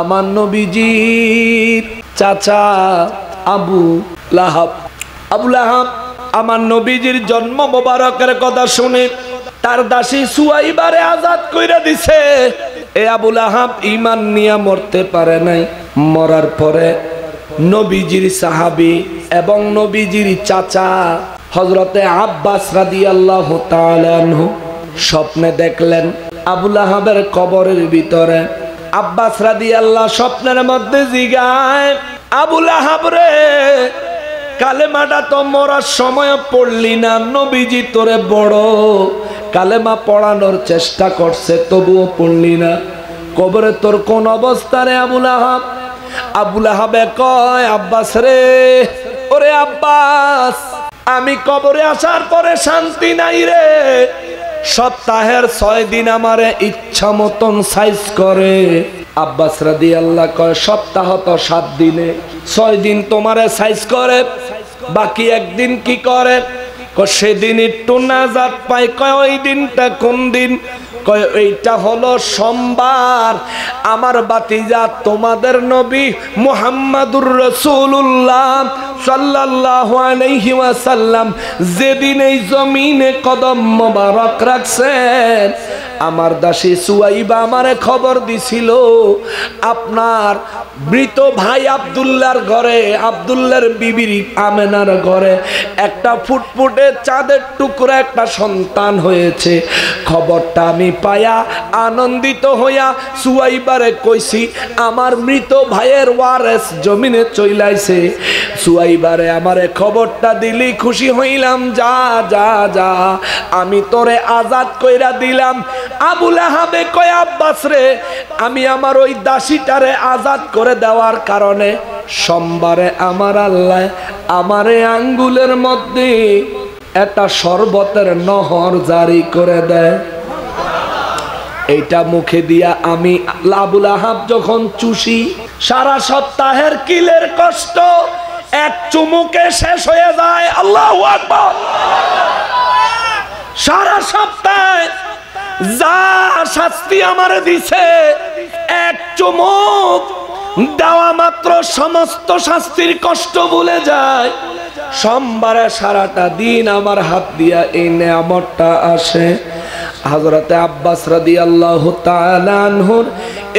আমার নবীজির চাচা আবু লাহাব আমার নবীজির জন্ম মোবারকের কথা শুনে তার দাসী সুয়াইবারে আজাদ কইরা দিছে। এ আবু লাহাব ঈমান নিয়ে মরতে পারে নাই। মরার পরে নবীজির সাহাবী এবং নবীজির চাচা হযরতে আব্বাস রাদিয়াল্লাহু তাআলা আনহু স্বপ্নে দেখলেন আবু লাহাবের কবরের ভিতরে। আব্বাস রাদিয়াল্লাহু স্বপ্নের মধ্যে জিগায়, আবু লাহাব রে, কালেমাটা তো মরার সময় পড়লি না, নবীজি তোরে বড় কালেমা পড়ানোর চেষ্টা করছে তবুও পড়লি না, কবরে তোর কোন অবস্থা রে আবু লাহাব? আবু লাহাবে কয়, আব্বাস রে, ওরে আব্বাস, আমি কবরে আসার পরে শান্তি নাই রে। সপ্তাহের 6 দিন আমারে ইচ্ছা মতন সাইজ করে। আব্বাস রাদিয়াল্লাহু কয়, সপ্তাহ তো 7 দিনে, 6 দিন তোমারে সাইজ করে, বাকি একদিন কি করে? সেদিন একটু নাজাত পাই। কয় ওই দিনটা কোন দিন? কয় এইটা হলো সোমবার। আমার বাতিজা তোমাদের নবী মুহাম্মাদুর রাসূলুল্লাহ সাল্লাল্লাহু আলাইহি ওয়াসাল্লাম যেদিন এই জমিনে কদম মোবারক রাখছেন, আমার দাসী সুয়াইবা আমারে খবর দিছিল আপনার মৃত ভাই আব্দুল্লাহর ঘরে, আব্দুল্লাহর বিবির আমেনার ঘরে একটা ফুটফুটে চাঁদের টুকরা একটা সন্তান হয়েছে। খবরটা আমি পায়া আনন্দিত হইয়া সুয়াইবারে কইছি আমার মৃত ভাইয়ের ওয়ারেস জমিনে চইলাইছে। সুয়াইবারে আমারে খবরটা দিলি খুশি হইলাম, যা যা যা, আমি তোরে আজাদ কইরা দিলাম। আবু লাহাবে কয়, আব্বাস রে, আমি আমার ওই দাসীটারে আজাদ করে দেওয়ার কারণে সোমবারে আমার আল্লাহ আমারে আঙ্গুলের মধ্যে একটা শরবতের নহর জারি করে দেয়। এইটা মুখে দিয়া আমি আবু লাহাব যখন চুষি, সারা সপ্তাহের কিলের কষ্ট এক চুমুকে শেষ হয়ে যায়। আল্লাহু আকবার। সারা সপ্তাহে যা শাস্তি আমারে দিছে, এক চুমুক দেওয়া মাত্র সমস্ত শাস্তির কষ্ট ভুলে যায়। সোমবারে সারাটা দিন আমার হাত দিয়া এই নেয়ামতটা আসে। হযরতে আব্বাস রাদিয়াল্লাহু তাআলা আনহুর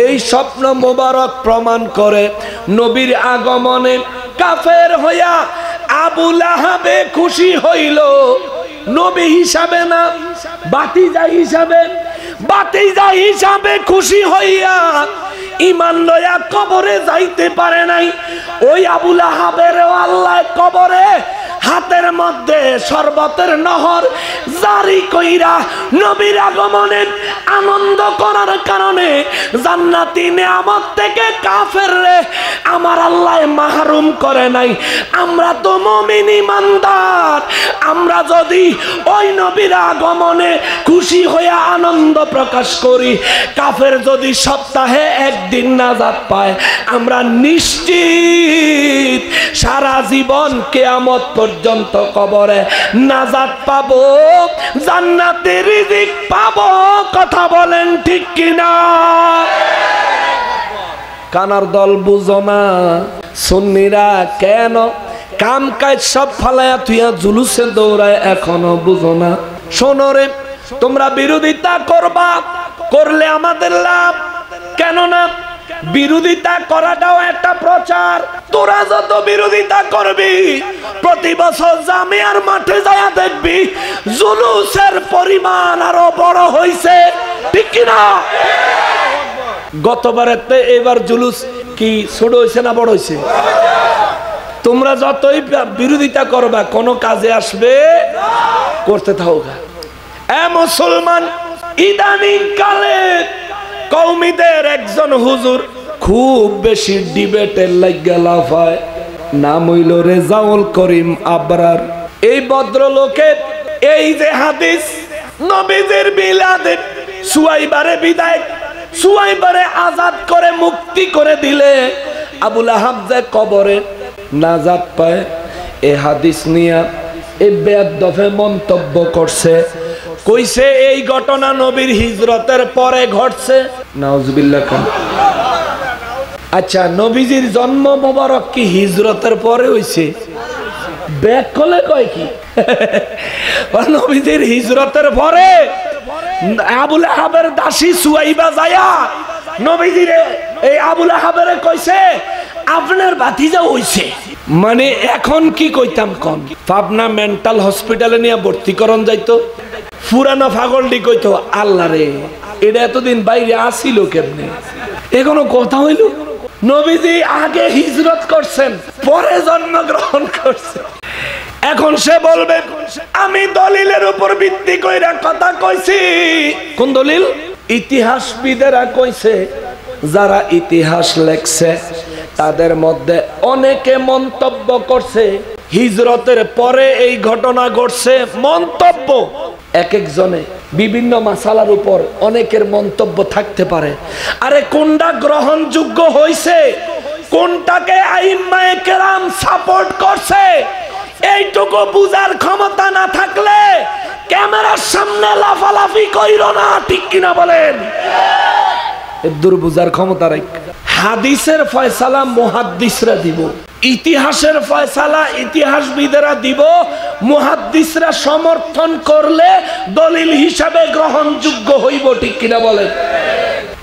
এই স্বপ্ন মোবারক প্রমাণ করে নবীর আগমনে কাফের হইয়া আবু লাহাবে খুশি হইল। নবী হিসাবে না, বাতিজা হিসাবে খুশি হইয়া ঈমান লইয়া কবরে যাইতে পারে নাই। ওই আবু লাহাবের আল্লাহ কবরে হাতের মধ্যে শরবতের নহর জারি কইরা নবীর আগমনে আনন্দ করার কারণে জান্নাতি নেয়ামত থেকে কাফেররে আমার আল্লাহ মাহরুম করে নাই। আমরা তো মুমিন ইমানদার, আমরা যদি ওই নবীর আগমনে খুশি হইয়া আনন্দ প্রকাশ করি, কাফের যদি সপ্তাহে একদিন নাজাত পায়, আমরা নিশ্চিত সারা জীবন কিয়ামত পর্যন্ত কবরে নাজাত পাবো, জান্নাতের রিজিক পাবো। কথা বলেন ঠিক কিনা? কানার দল বুঝো না, সুন্নিরা কেন কাম কাজ সব ফালায়া তুইয়া জুলুসে দৌড়ায় এখনো বুঝো না? শোনো রে, তোমরা বিরোধিতা করবা, করলে আমাদের লাভ। কেননা বিরোধিতা করাটাও একটা প্রচার। তোরা যত বিরোধিতা করবি, প্রতি বছর জামিয়ার মাঠে যায়া দেখবি জুলুসের পরিমাণ আরো বড় হইছে, ঠিক কিনা? গতবারের তে এবার জুলুস কি ছোট হইছে না বড় হইছে? তোমরা যতই বিরোধিতা করবা কোনো কাজে আসবে, করতে থাকো। এ মুসলমান, ইদানিং কালে কওমিদের একজন হুজুর খুব বেশি ডিবেটের লাগিয়া লাফায়, নাম হইল রেজাউল করিম আবরার। এই ভদ্রলোকের এই যে হাদিস নবীজির মিলাদে সুয়াইবারে বিদায়, সুয়াইবারে আজাদ করে মুক্তি করে দিলে আবু লাহাব যে কবরে নাজাত পায়, এই হাদিস নিয়া এই বেয়াদফে মন্তব্য করছে। কইছে এই ঘটনা নবীর হিজরতের পরে ঘটছে। নাউজুবিল্লাহ। আচ্ছা, নবীজির জন্ম মোবারক কি হিজরতের পরে হইছে? ব্যাক কলে কয় কি নবীজির হিজরতের পরে আবুল আহাবের দাসী সুয়াইবা যায়া নবীজির এই আবুল আহাবের কইছে আপনার ভাতিজা হইছে। মানে এখন কি কইতাম কোন পাবনা মেন্টাল হসপিটালে নিয়ে ভর্তি করন যাইতো, পুরানো পাগলটি কইতো আল্লাহ রে এটা এতদিন বাইরে আসিল কেমনে? এখনো কথা হইল? নবীজি আগে হিজরত করছেন, পরে জন্মগ্রহণ করছেন। এখন সে বলবে আমি দলিলের উপর ভিত্তি কইরা কথা কইছি। কোন দলিল? ইতিহাসবিদেরা কইছে, যারা ইতিহাস লেখছে তাদের মধ্যে অনেকে মন্তব্য করছে হিজরতের পরে এই ঘটনা ঘটছে। মন্তব্য এক একজনে বিভিন্ন মাসালার উপর অনেকের মন্তব্য থাকতে পারে। আরে কোনটা গ্রহণযোগ্য হইছে, কোনটাকে আইম্মায়ে কেরাম সাপোর্ট করছে, এইটুকু বুঝার ক্ষমতা না থাকলে ক্যামেরার সামনে লাফালাফি কইরো না, ঠিক কিনা বলেন? এদুর বুঝার ক্ষমতা রাখ। হাদিসের ফয়সালা মুহাদ্দিসরা দিব, ইতিহাসের ফয়সালা ইতিহাসবিদেরা দিব। মুহাদ্দিসরা সমর্থন করলে দলিল হিসাবে গ্রহণযোগ্য হইব, ঠিক কিনা বলেন?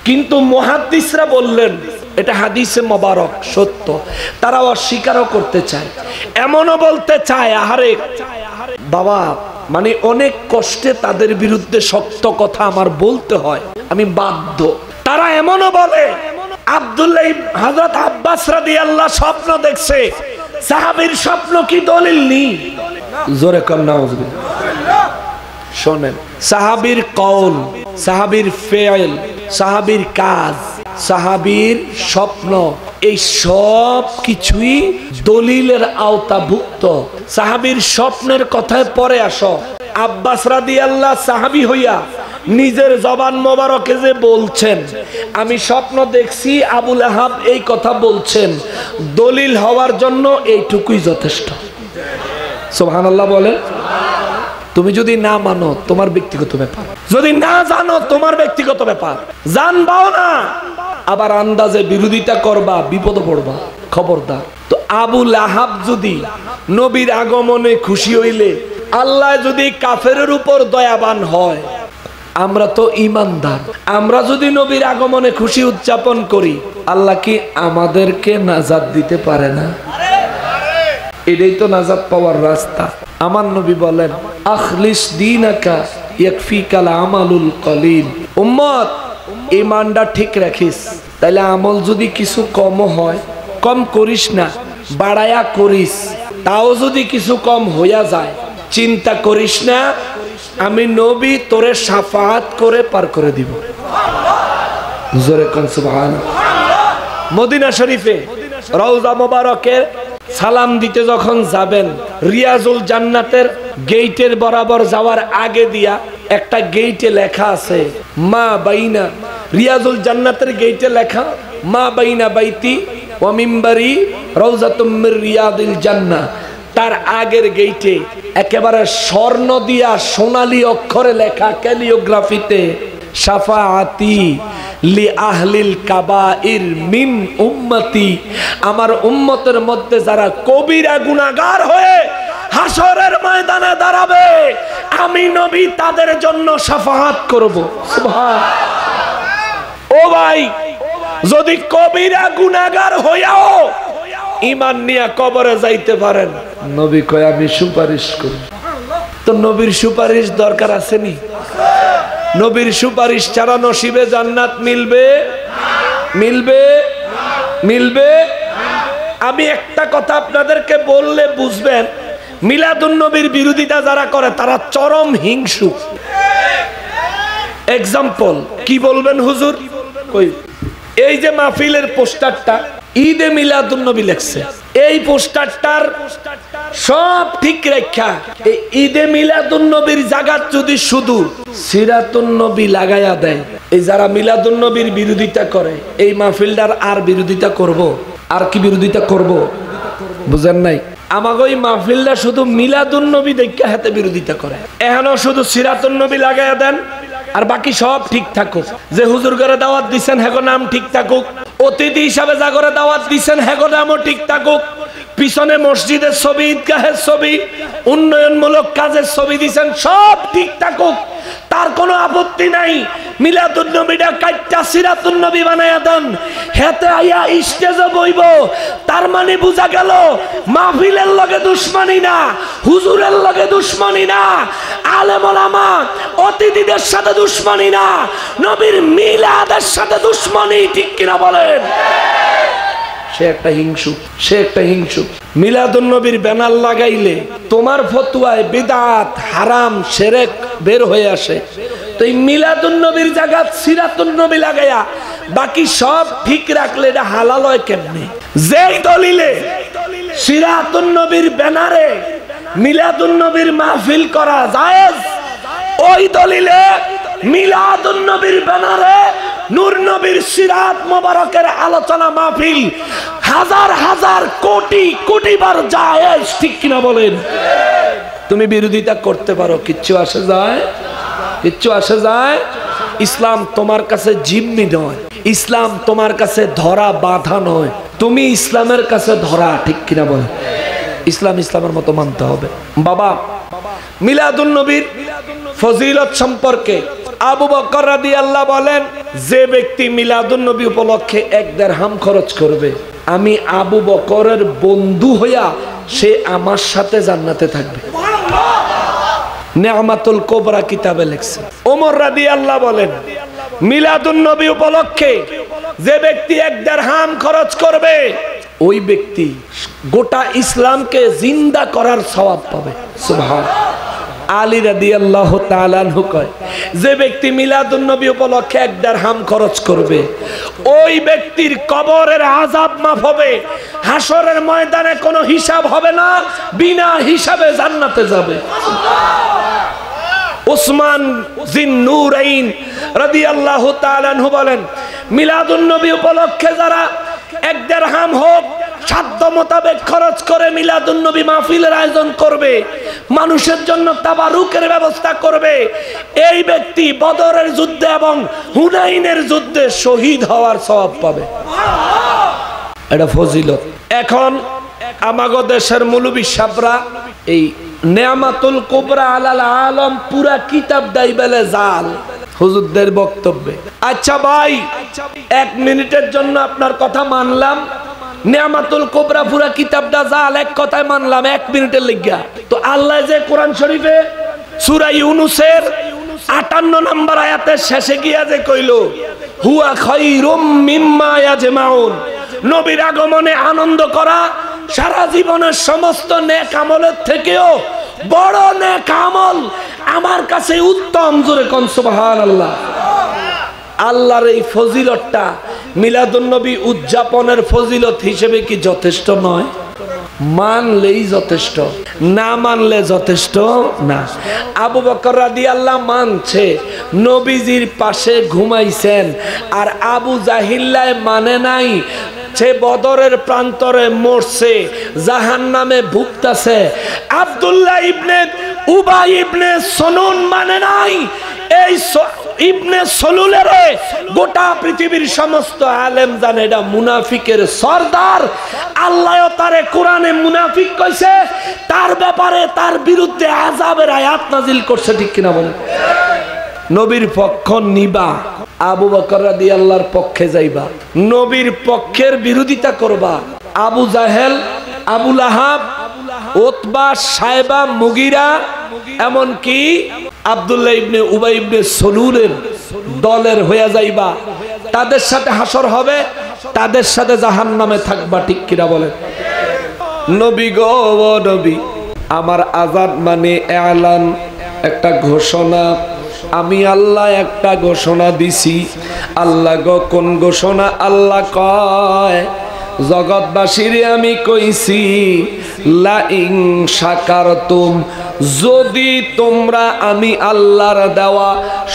কিন্তু মুহাদ্দিসরা বললেন এটা হাদিসে মোবারক সত্য, তারা অস্বীকারও করতে চায়, এমনও বলতে চায় আহারে বাবা মানে অনেক কষ্টে তাদের বিরুদ্ধে শক্ত কথা আমার বলতে হয়, আমি বাধ্য। তারা এমনও বলে আব্দুল্লাহ হযরত আব্বাস রাদিয়াল্লাহু স্বপ্ন দেখছে, সাহাবীর স্বপ্ন কি দলিল নেই? জোরে কর নাউজুবিল্লাহ। শোনেন, সাহাবীর কওল, সাহাবীর ফেল, সাহাবীর কাজ, সাহাবীর স্বপ্ন, এই সব কিছুই দলিলের আওতাভুক্ত। সাহাবীর স্বপ্নের কথায় পরে আসো। আব্বাস রাদিয়াল্লাহু সাহাবী হইয়া নিজের জবান মোবারকে যে বলছেন আমি স্বপ্ন দেখছি আবুল আহাব এই কথা বলছেন, দলিল হওয়ার জন্য এইটুকুই যথেষ্ট। সুবহানাল্লাহ বলেন। তুমি যদি না মানো তোমার ব্যক্তিগত ব্যাপার, যদি না জানো তোমার ব্যক্তিগত ব্যাপার, জানবাও না আবার আন্দাজে বিরোধিতা করবা, বিপদে পড়বা, খবরদার। তো আবুল আহাব যদি নবীর আগমনে খুশি হইলে, আল্লাহ যদি কাফেরের উপর দয়াবান হয়, আমরা তো ঈমানদার, আমরা যদি নবীর আগমনে খুশি উদযাপন করি, আল্লাহ কি আমাদেরকে নাজাত দিতে পারে না? এটাই তো নাজাত পাওয়ার রাস্তা। আমার নবী বলেন আখলিস দীনাকা ইয়াকফিকাল আমালুল কলিল। উম্মত ঈমানটা ঠিক রাখিস, তাইলে আমল যদি কিছু কম হয় কম করিস না, বাড়ায়া করিস। তাও যদি কিছু কম হইয়া যায় চিন্তা করিস না, আমি নবী তোরে শাফাআত করে পার করে দিব। জোরে কোন সুবহানাল্লাহ। মদিনা শরীফে রওজা মোবারকের সালাম দিতে যখন যাবেন, রিয়াজুল জান্নাতের গেইটের বরাবর যাওয়ার আগে দিয়া একটা গেইটে লেখা আছে মা বাইনা, রিয়াজুল জান্নাতের গেইটে লেখা মা বাইনা বাইতি ওয়া মিম্বারি রওজাতুম মির রিয়াদিল জান্নাহ। তার আগের গেইটে একেবারে স্বর্ণ দিয়া সোনালী অক্ষরে লেখা ক্যালিওগ্রাফিতে শাফাআতি লি আহলিল কাবাইর মিন উম্মতি। আমার উম্মতের মধ্যে যারা কবিরা গুনাহগার হয়ে হাসরের ময়দানে দাঁড়াবে, আমি নবী তাদের জন্য শাফাআত করব। সুবহান। ও ভাই, যদি কবিরা গুনাহগার হইয়াও ঈমান নিয়ে কবরে যাইতে পারেন, নবী কয় আমি সুপারিশ করি। তো নবীর সুপারিশ দরকার আছে নি? নবীর সুপারিশ ছাড়া নসিবে জান্নাত মিলবে? মিলবে? মিলবে? আমি একটা কথা আপনাদেরকে বললে বুঝবেন, মিলাদুন নবীর বিরোধিতা যারা করে তারা চরম হিংসু। এক্সাম্পল কি বলবেন হুজুর? কই এই যে মাহফিলের পোস্টারটা ঈদে মিলাদুন নবী লেখছে, এই পোস্টারটার সব ঠিক রেখা এই ঈদে মিলাদুন নবীর জায়গা যদি শুধু সিরাতুন নবী লাগাইয়া দেয়, এই যারা মিলাদুন নবীর বিরোধিতা করে এই মাহফিলটার আর বিরোধিতা করব? আর কি বিরোধিতা করব? বুঝেন নাই? আমাকে ওই মাহফিলটা শুধু মিলাদুন নবী দেখা হাতে বিরোধিতা করে, এখনো শুধু সিরাতুন নবী লাগাইয়া দেন আর বাকি সব ঠিক থাকুক। যে হুজুর করে দাওয়াত দিচ্ছেন হ্যাঁ নাম ঠিক থাকুক, অতিথি হিসাবে জাগরে দাওয়াত দিচ্ছেন, হ্যাগো নামও ঠিক থাকুক। পিছনে মসজিদের ছবি, ঈদগাহের ছবি, উন্নয়নমূলক কাজের ছবি দিচ্ছেন, সব ঠিক থাকুক, তার কোনো আপত্তি নাই। মিলাদুন নবীটা কাইট্টা সিরাতুন নবী বানায়া দেন, হেতে আইয়া স্টেজে বইব, তার মানে বুঝা গেল মাহফিলের লগে দুশ্মনী না, হুজুরের লগে দুশ্মনী না, আলেম ওলামা অতিথিদের সাথে দুশ্মনী না, নবীর মিলাদের সাথে দুশ্মনী, ঠিক কিনা বলেন? সে একটা হিংসুক, সে একটা হিংসুক। মিলাদুন নবীর ব্যানার লাগাইলে তোমার ফতুয়ায় বিদআত, হারাম, শিরক বের হয়ে আসে। তো এই মিলাদুন নবীর জায়গায় সিরাতুন নবী লাগায়া বাকি সব ঠিক রাখলে এটা হালাল হয় কেমনে? যেই দলিলে সিরাতুন নবীর ব্যানারে মিলাদুন নবীর মাহফিল করা জায়েজ, ওই দলিলে মিলাদুন নবীর ব্যানারে নূর নবীর সিরাত মোবারকের আলোচনা মাহফিল হাজার হাজার কোটি কোটি বার জায়েজ, ঠিক কিনা বলেন? তুমি বিরোধিতা করতে পারো, কিচ্ছু আসে যায়, কিচ্ছু আসে যায়। ইসলাম তোমার কাছে জিম্মি নয়, ইসলাম তোমার কাছে ধরা বাঁধা নয়, তুমি ইসলামের কাছে ধরা, ঠিক কিনা বলেন? ইসলাম ইসলামের মতো মানতে হবে। বাবা, মিলাদুন নবীর ফজিলত সম্পর্কে আবু বকর রাদিয়াল্লাহু বলেন, যে ব্যক্তি মিলাদুন নবী উপলক্ষে 1 দিরহাম খরচ করবে, আমি আবু বকরের বন্ধু হইয়া সে আমার সাথে জান্নাতে থাকবে। নেয়ামাতুল কোবরা কিতাবে লেখছে। ওমর রাদিয়াল্লাহু বলেন, মিলাদুন নবী উপলক্ষে যে ব্যক্তি 1 দিরহাম খরচ করবে, ওই ব্যক্তি গোটা ইসলামকে জিন্দা করার সওয়াব পাবে। সুবহানাল্লাহ। আলী রাদিয়াল্লাহু তাআলা আনহু কয়, যে ব্যক্তি মিলাদুন নবী উপলক্ষে 1 দিরহাম খরচ করবে, ওই ব্যক্তির কবরের আযাব মাফ হবে, হাসরের ময়দানে কোনো হিসাব হবে না, বিনা হিসাবে জান্নাতে যাবে। উসমান জিন্নুরাইন রাদিয়াল্লাহু তাআলা আনহু বলেন, মিলাদুন নবী উপলক্ষে যারা 1 দিরহাম হোক সাধ্য মোতাবেক খরচ করে মিলাদুন নবী মাহফিলের আয়োজন করবে, মানুষের জন্য তাবারুকের ব্যবস্থা করবে, এই ব্যক্তি বদরের যুদ্ধে এবং হুনাইনের যুদ্ধে শহীদ হওয়ার সওয়াব পাবে। এটা ফজিলত। এখন আমাগো দেশের মৌলবী সাহেবরা এই নেয়ামাতুল কুবরা আলাল আলম পুরা কিতাব দাই বেলে জাল হুজুরদের বক্তব্যে। আচ্ছা ভাই, 1 মিনিটের জন্য আপনার কথা মানলাম, নেয়ামাতুল কুবরা পুরা কিতাবটা জাল, এক কথায় মানলাম 1 মিনিটের লিগা। তো আল্লাহ যে কোরআন শরীফে সূরা ইউনূসের 58 নম্বর আয়াতের শেষে গিয়া যে কইল, হুয়া খায়রুম মিম্মা ইয়াজমাউন, নবীর আগমনে আনন্দ করা সারা জীবনের সমস্ত নেক আমলের থেকেও বড় নেক আমল, আমার কাছে উত্তম। জোরে কোন সুবহানাল্লাহ। আল্লাহর এই ফজিলতটা মিলাদুন নবী উদযাপনের ফজিলত হিসেবে কি যথেষ্ট নয়? মানলেই যথেষ্ট, না মানলে যথেষ্ট না। আবু বকর রাদিয়াল্লাহু মানছে, নবীজির পাশে ঘুমাইছেন, আর আবু জাহিল্লায় মানে নাই, সে বদরের প্রান্তরে মরছে, জাহান্নামে ভুগতাছে। আব্দুল্লাহ ইবনে উবাই ইবনে সলুল মানে নাই, এই ইবনে সলুলের গোটা পৃথিবীর সমস্ত আলেম জানে এটা মুনাফিকের সরদার। আল্লাহ তারে কোরআনে মুনাফিক কইছে, তার ব্যাপারে তার বিরুদ্ধে আযাবের আয়াত নাজিল করছে, ঠিক কিনা বলেন? নবীর পক্ষ নিবা, আবু বকর রাদিয়াল্লাহর পক্ষে যাইবা, নবীর পক্ষের বিরোধিতা করবা। আবু জাহেল, আবু লাহাব, উতবা, সাইবা, মুগিরা, এমনকি আব্দুল্লাহ ইবনে উবাই ইবনে সলুলের দলের হয়ে যাইবা, তাদের সাথে হাসর হবে, তাদের সাথে জাহান্নামে থাকবা, ঠিক কিনা বলেন? নবী গো নবী, আমার আযান মানে এলান, একটা ঘোষণা। আমি আল্লাহ একটা ঘোষণা দিছি। আল্লাহ গো কোন ঘোষণা? আল্লাহ কয়, জগৎবাসীরে আমি কইছি, লা ইন শাকারতুম, যদি তোমরা আমি আল্লাহর দেওয়া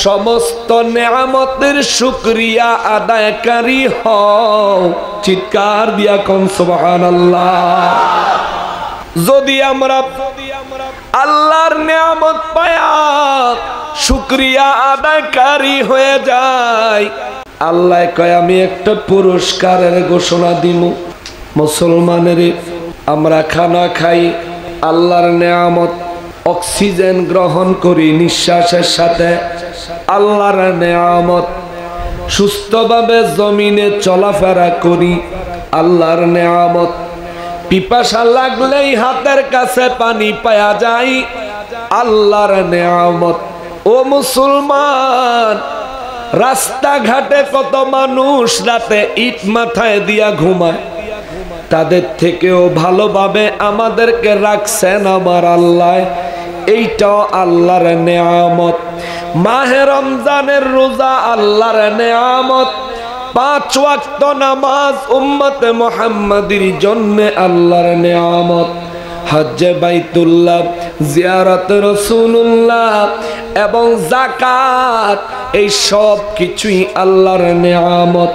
সমস্ত নেয়ামতের শুকরিয়া আদায়কারী হও। চিৎকার দিয়া কোন সুবহানাল্লাহ। যদি আমরা আল্লাহর নেয়ামত পায়া শুকরিয়া আদায়কারী হয়ে যায়, আল্লাহ কয় আমি একটা পুরস্কারের ঘোষণা দিব। মুসলমানের আমরা খানা খাই, আল্লাহর নেয়ামত, অক্সিজেন গ্রহণ করি নিঃশ্বাসের সাথে, আল্লাহর নেয়ামত, সুস্থভাবে জমিনে চলাফেরা করি, আল্লাহর নেয়ামত, পিপাসা লাগলেই হাতের কাছে পানি পাওয়া যায়, আল্লাহর নেয়ামত। ও মুসলমান, রাস্তাঘাটে কত মানুষ রাতে ইট মাথায় দিয়া ঘুমায়, তাদের থেকেও ভালোভাবে আমাদেরকে রাখছেন আমার আল্লাহ, এইটাও আল্লাহর নেয়ামত। মাহে রমজানের রোজা আল্লাহর নেয়ামত, 5 ওয়াক্ত নামাজ উম্মতে মুহাম্মাদির জন্য আল্লাহর নেয়ামত, হজ্জে বাইতুল্লাহ, জিয়ারত রাসূলুল্লাহ এবং যাকাত, এই সব কিছুই আল্লাহর নেয়ামত।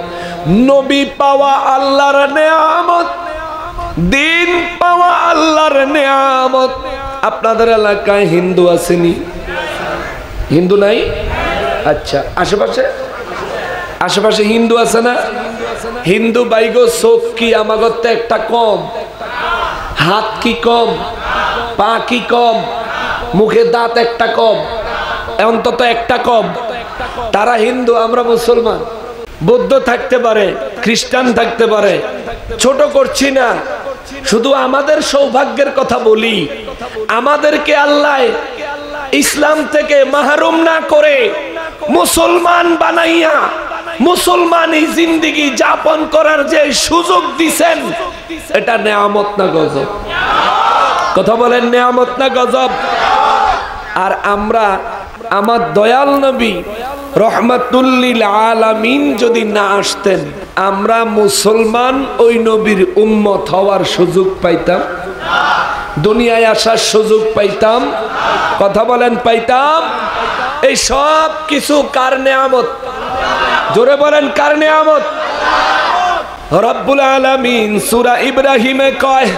নবী পাওয়া আল্লাহর নেয়ামত, দিন পাওয়া আল্লাহর নেয়ামত। আপনাদের এলাকায় হিন্দু আসেনি? হিন্দু নাই? আচ্ছা, আশেপাশে হিন্দু আছে না? হিন্দু বাইগো চোখ কি আমাগতে একটা কম, হাত কি কম, পা কি কম, মুখে দাঁত একটা কম, অন্তত একটা কম। তারা হিন্দু, আমরা মুসলমান। বৌদ্ধ থাকতে পারে, খ্রিস্টান থাকতে পারে, ছোট করছি না, শুধু আমাদের সৌভাগ্যের কথা বলি। আমাদেরকে আল্লাহ ইসলাম থেকে মাহরুম না করে মুসলমান বানাইয়া মুসলমানি জিন্দেগি যাপন করার যে সুযোগ দিছেন, এটা নেয়ামত না গজব? কথা বলেন, নেয়ামত না গজব? আর আমরা আমার দয়াল নবী রহমাতুল লিল আলামিন যদি না আসতেন, আমরা মুসলমান ওই নবীর উম্মত হওয়ার সুযোগ পাইতাম? দুনিয়ায় আসার সুযোগ পাইতাম? কথা বলেন, পাইতাম? এই সব কিছু কার নেয়ামত? জোরে বলেন, কার নেয়ামত? রব্বুল আলামিন সূরা ইব্রাহিমে কয়,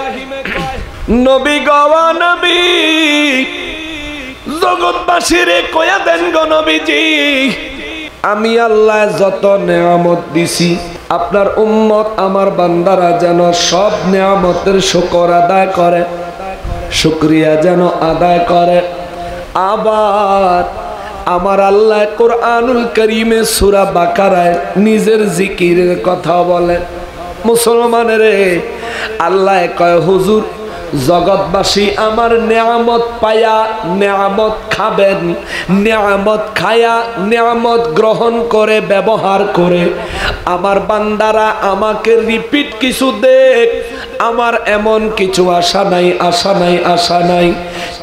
নবী গো নবী, জগৎবাসীরে কয়া দেন গো নবীজি, আমি আল্লাহ যত নেয়ামত দিছি, আপনার উম্মত আমার বান্দারা যেন সব নেয়ামতের শুকর আদায় করে, শুকরিয়া যেন আদায় করে। আবার আমার আল্লাহ কোরআনুল কারীমে সূরা বাকারায় নিজের জিকিরের কথা বলে। মুসলমানের আল্লাহ কয়, হুজুর জগৎবাসী আমার নেয়ামত পায়া নেয়ামত খাবেন, নেয়ামত খায়া নেয়ামত গ্রহণ করে ব্যবহার করে আমার বান্দারা আমাকে রিপিট কিছু দেখ। আমার এমন কিছু আশা নাই, আশা নাই, আশা নাই।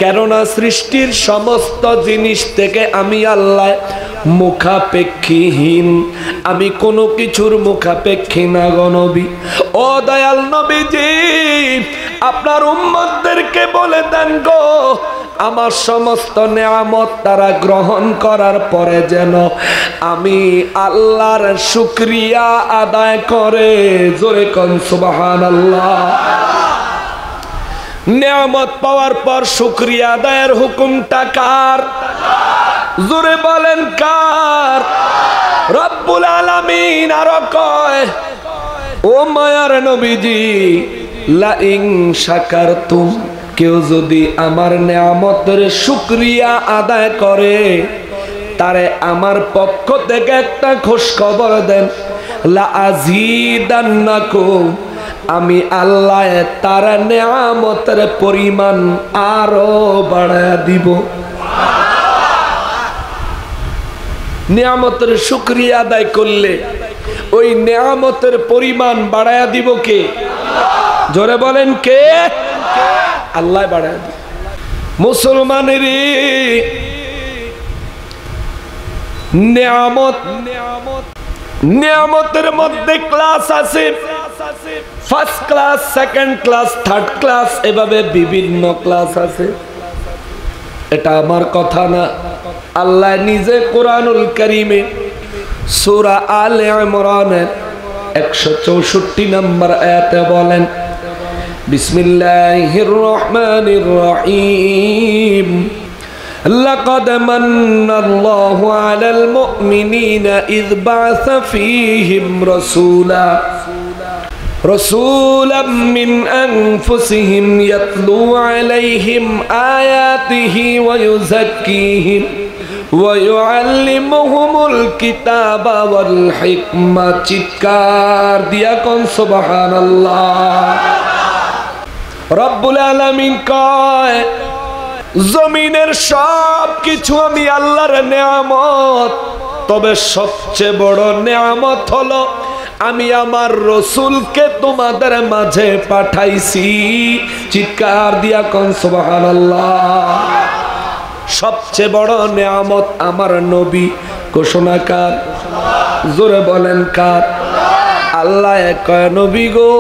কেননা সৃষ্টির সমস্ত জিনিস থেকে আমি আল্লাহ মুখাপেক্ষীহীন, আমি কোনো কিছুর মুখাপেক্ষী না গো নবী। ও দয়াল নবীজি, আপনার উম্মতদেরকে বলে দেন গো, আমার সমস্ত নেয়ামত তারা গ্রহণ করার পরে যেন আমি আল্লাহর শুকরিয়া আদায় করে। জোরে কোন সুবহানাল্লাহ। নেয়ামত পাওয়ার পর শুকরিয়া আদায়ের হুকুমটা কার? জোরে বলেন, কার? রব্বুল আলামিন আরো কয়, ও মায়ার নবীজি, লা ইন শাকারতুম, কেউ যদি আমার নেয়ামতের শুকরিয়া আদায় করে, তারে আমার পক্ষ থেকে একটা খোঁজ খবর দেন, লা আজিদান্নাকুম, আমি আল্লাহ তার নেয়ামতের পরিমাণ আরো বাড়ায়া দিব। নেয়ামতের শুকরিয়া আদায় করলে ওই নেয়ামতের পরিমাণ বাড়ায়া দিব কে? জোরে বলেন, কে? আল্লাহ বাড়ায়া দিব। মুসলমানের নেয়ামত, নেয়ামতের মধ্যে ক্লাস আছে, first class, second class, third class, এভাবে বিভিন্ন ক্লাস আছে। এটা আমার কথা না, আল্লাহ নিজে কোরআনুল কারীমে সূরা আলে ইমরানের 164 নম্বর আয়াতে বলেন, বিসমিল্লাহির রহমানির রহিম, লাকাদ মান্নাল্লাহু আলাল মুমিনিনা ইয বা'সা ফীহিম রাসূলাম মিন আনফুসিহিম ইয়াতলু আলাইহিম আয়াতিহি ওয়া ইউযাক্কিহিম ওয়া ইউআল্লিমুহুমুল কিতাবা ওয়াল হিকমা। চিৎকার দিয়া কোন সুবহানাল্লাহ। রব্বুল আলামিন কয় জমিনের সব কিছু আমি আল্লাহর নেয়ামত, তবে সবচেয়ে বড় নেয়ামত হলো আমি আমার রসুলকে তোমাদের মাঝে পাঠাইছি। চিৎকার দিয়া কোন সুবহানাল্লাহ। সবচেয়ে বড় নেয়ামত আমার নবী। ঘোষণা কার? জোরে বলেন কার? আল্লাহ কয় নবী গো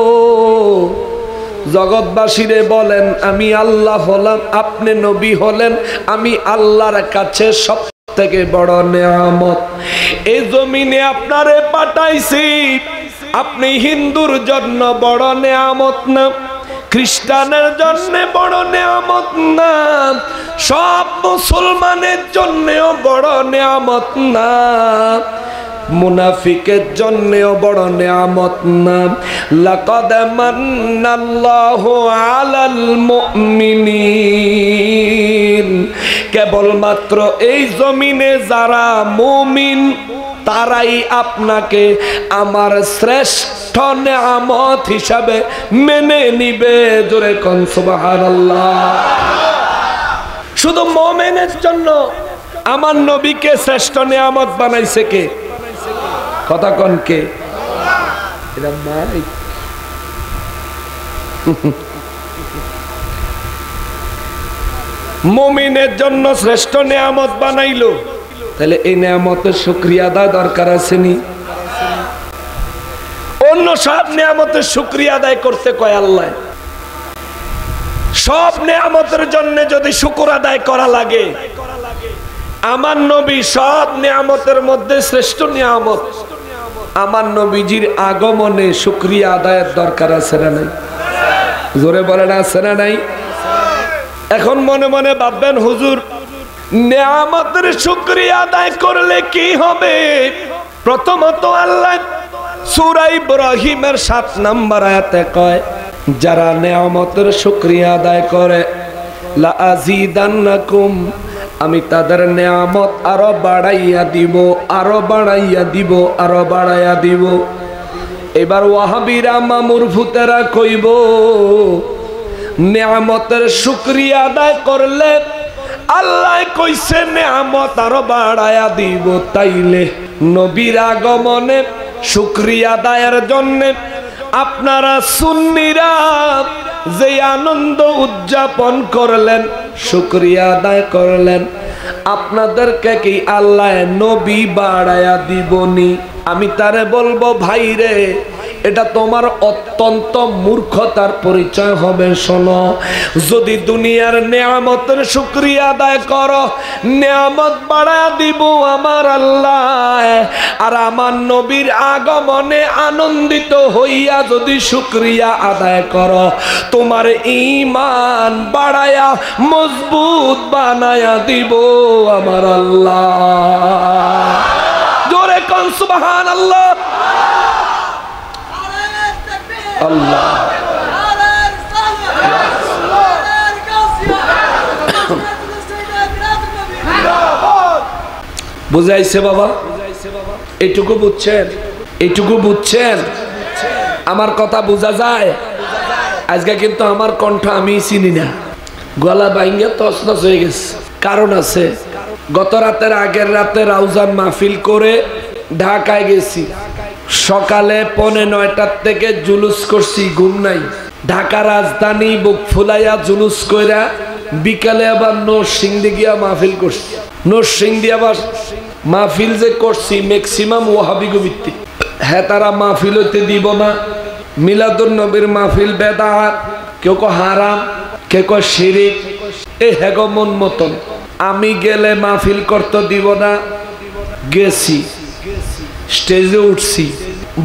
জগৎবাসীরে বলেন আমি আল্লাহ হলাম, আপনি নবী হলেন, আমি আল্লাহর কাছে সব থেকে বড় নেয়ামত। এই জমিনে আপনারে পাঠাইছি, আপনি হিন্দুর জন্য বড় নেয়ামত না, খ্রিস্টানের জন্য বড় নেয়ামত না, সব মুসলমানের জন্যও বড় নেয়ামত না, মুনাফিকের জন্যও বড় নেয়ামত না। লাকাদ মান্নাল্লাহু আলাল মুমিনিন, কেবলমাত্র এই জমিনে যারা মুমিন তারাই আপনাকে আমার শ্রেষ্ঠ নেয়ামত হিসাবে মেনে নিবে। জোরে কোন সুবহানাল্লাহ। শুধু মুমিনের জন্য আমার নবীকে শ্রেষ্ঠ নেয়ামত বানাইছে কে? কথা কোন কে? এটা মাইক। মুমিনের জন্য শ্রেষ্ঠ নেয়ামত বানাইলো, তাহলে এই নেয়ামতের শুকরিয়া আদায় দরকার আছে নি? অন্য সব নেয়ামতের শুকরিয়া আদায় করতে কয় আল্লাহ। সব নেয়ামতের জন্য যদি শুকর আদায় করা লাগে, আমার নবী সব নেয়ামতের মধ্যে শ্রেষ্ঠ নেয়ামত, আমার নবীজির আগমনে শুকরিয়া আদায়ের দরকার আছে না নাই? জোরে বলেন আছে না নাই? এখন মনে মনে ভাববেন হুজুর নেয়ামতের শুকরিয়া আদায় করলে কি হবে? প্রথমত আল্লাহ সূরা ইব্রাহিমের 7 নম্বর আয়াতে কয় যারা নেয়ামতের শুকরিয়া আদায় করে লা আযীদান্নাকুম, আমি তাদের নেয়ামত আরো বাড়াইয়া দিব, আরো বাড়াইয়া দিব, আরো বাড়াইয়া দিব। এবার ওয়াহাবিরা মামুরফুতেরা কইব নেয়ামতের শুকরিয়া আদায় করলে আল্লাহ কইছে নেয়ামত আরো বাড়াইয়া দিব, তাইলে নবীর আগমনে শুকরিয়া আদায়ের জন্য আপনারা সুন্নিরা যে আনন্দ উদযাপন করলেন, শুকরিয়া আদায় করলেন, আপনাদেরকে কি আল্লাহ নবী বাড়াইয়া দিবনি? আমি তারে বলবো ভাইরে এটা তোমার অত্যন্ত মূর্খতার পরিচয় হবে। শোনো, যদি দুনিয়ার নেয়ামতের শুকরিয়া আদায় করো, নেয়ামত বাড়ায়া দিব আমার আল্লাহ, আর আমার নবীর আগমনে আনন্দিত হইয়া যদি শুকরিয়া আদায় করো, তোমার ঈমান বাড়ায়া মজবুত বানায়া দিব আমার আল্লাহ। জোরে কোন সুবহানাল্লাহ। আল্লাহ বুঝাইছে বাবা? এইটুকু বুঝছেন? এইটুকু বুঝছেন? আমার কথা বোঝা যায়? আজকে কিন্তু আমার কণ্ঠ আমি চিনি না, গলা ভাঙ্গে তছনছ হয়ে গেছে। কারণ আছে, গত রাতের আগের রাতে রাউজান মাহফিল করে ঢাকায় গেছি, সকালে 9:45 থেকে জুলুস করছি, ঘুম নাই। ঢাকা রাজধানী বুক ফুলাইয়া জুলুস কইরা বিকালে আবার নরসিংদী গিয়া মাহফিল করছি। নরসিংদী আবার মাহফিল যে করছি ম্যাক্সিমাম ওয়াহাবি ভিত্তিক। হ্যাঁ, তারা মাহফিল হইতে দিব না, মিলাদুন নবীর মাহফিল বেদাত, কেউ কয় হারাম, কেউ কয় শিরিক, এই হেগো মন মতন। আমি গেলে মাহফিল করতে দিব না। গেছি, স্টেজে উঠছি,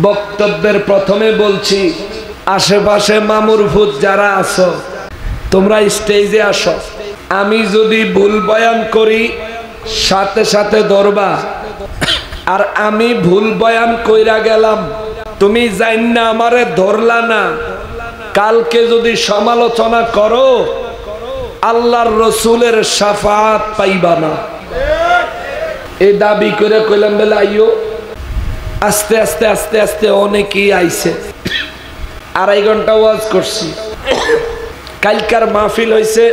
বক্তব্যের প্রথমে বলছি আশেপাশে মামুর ভূত যারা আছো তোমরা স্টেজে আসো। আমি যদি ভুল বয়ান করি সাথে সাথে ধরবা, আর আমি ভুল বয়ান কইরা গেলাম, তুমি জান না আমারে ধরলা না, কালকে যদি সমালোচনা করো আল্লাহর রসুলের শাফাআত পাইবা না। এই দাবি করে কইলাম বেলা আইও। আস্তে আস্তে আস্তে আস্তে অনেকেই আইছে। 2.5 ঘন্টা ওয়াজ করছি। কালকার মাহফিল হইছে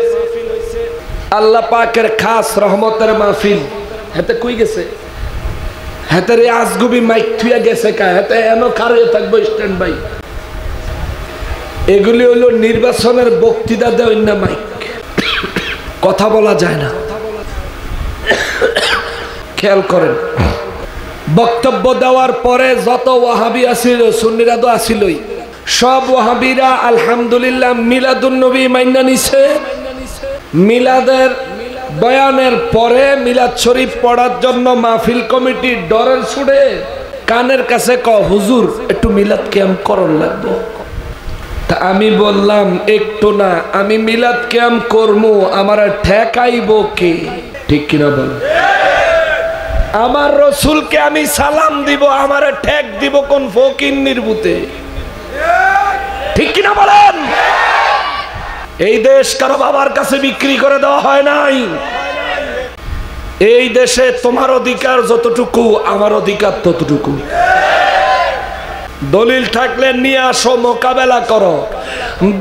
আল্লাহ পাকের খাস রহমতের মাহফিল। হেতে কই গেছে? হেতে রে আজগুবি মাইক থুয়া গেছে কা? হেতে এনো খারে থাকবো স্ট্যান্ড বাই। এগুলি হলো নির্বাচনের বক্তৃতা দেয় না, মাইক কথা বলা যায় না। খেয়াল করেন, বক্তব্য দেওয়ার পরে যত ওয়াহাবি আছিল সুন্নিরা তো আসিলই, সব ওয়াহাবিরা আলহামদুলিল্লাহ মিলাদুন নবী মাইনা নিছে। মিলাদের বয়ানের পরে মিলাদ শরীফ পড়ার জন্য মাহফিল কমিটি ডরের ছুড়ে কানের কাছে হুজুর একটু মিলাদ ক্যাম্প করন লাগবে। তা আমি বললাম একটু না, আমি মিলাদ ক্যাম্প করবো, আমার ঠেকাইব কে? ঠিক কিনা বল? আমার রসুলকে আমি সালাম দিব, আমার ঠেক দিব কোন ফকির নির্বুতে? ঠিক কিনা বলেন? এই দেশ কারো বাবার কাছে বিক্রি করে দেওয়া হয় নাই। এই দেশে তোমার অধিকার যতটুকু আমার অধিকার ততটুকু। দলিল থাকলে নিয়ে আসো, মোকাবেলা করো।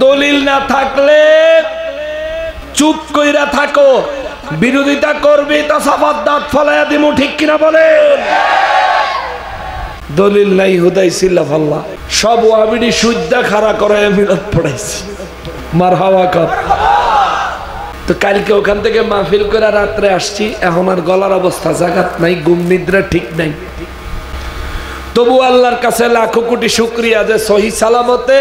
দলিল না থাকলে চুপ কইরা থাকো। বিরোধিতা করবি তা সাফাত দাঁত ফলাইয়া দিমু। ঠিক কিনা বলেন? দলিল নাই হুদাই সিল্লা ফাল্লা সব ওয়াবিডি সুদ্দা খাড়া করে মিলাদ পড়াইছি। মারহাবা কর। তো কালকে ওখান থেকে মাহফিল করে রাত্রে আসছি, এখন আর গলার অবস্থা জাগাত নাই, ঘুম নিদ্রা ঠিক নাই। তবু আল্লাহর কাছে লাখো কোটি শুকরিয়া যে সহি সালামতে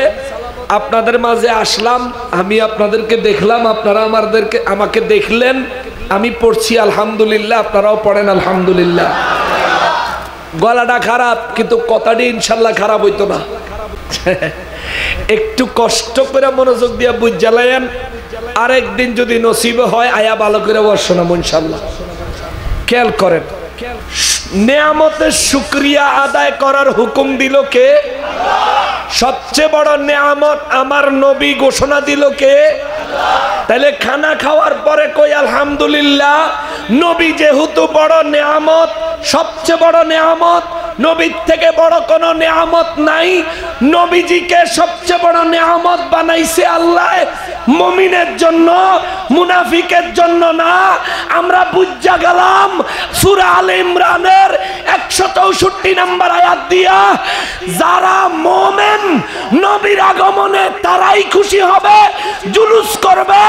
আপনাদের মাঝে আসলাম। আমি আপনাদেরকে দেখলাম, আপনারা আমাকে দেখলেন। আমি পড়ছি আলহামদুলিল্লাহ, আপনারাও পড়েন আলহামদুলিল্লাহ। গলাটা খারাপ, কিন্তু কথাটি ইনশাল্লাহ খারাপ হইতো না। একটু কষ্ট করে মনোযোগ দিয়ে বুঝ জ্বালায়েন। আরেকদিন যদি নসিব হয় আয়া ভালো করে বর্ষণাম ইনশাল্লাহ। খেয়াল করেন, নেয়ামতের শুকরিয়া আদায় করার হুকুম দিল কে? সবচেয়ে বড় নেয়ামত আমার নবী ঘোষণা দিল কে? তাহলে খানা খাওয়ার পরে কই আলহামদুলিল্লাহ। নবী যেহেতু বড় নেয়ামত, সবচেয়ে বড় নেয়ামত, নবীর থেকে বড় কোন নেয়ামত নাই। নবীজিকে সবচেয়ে বড় নেয়ামত বানাইছে আল্লাহ মুমিনের জন্য, মুনাফিকের জন্য না। আমরা বুঝা গেলাম সূরা আলে ইমরানের 164 নম্বর আয়াত দিয়া, যারা মুমিন নবীর আগমনে তারাই খুশি হবে, জুলুস করবে,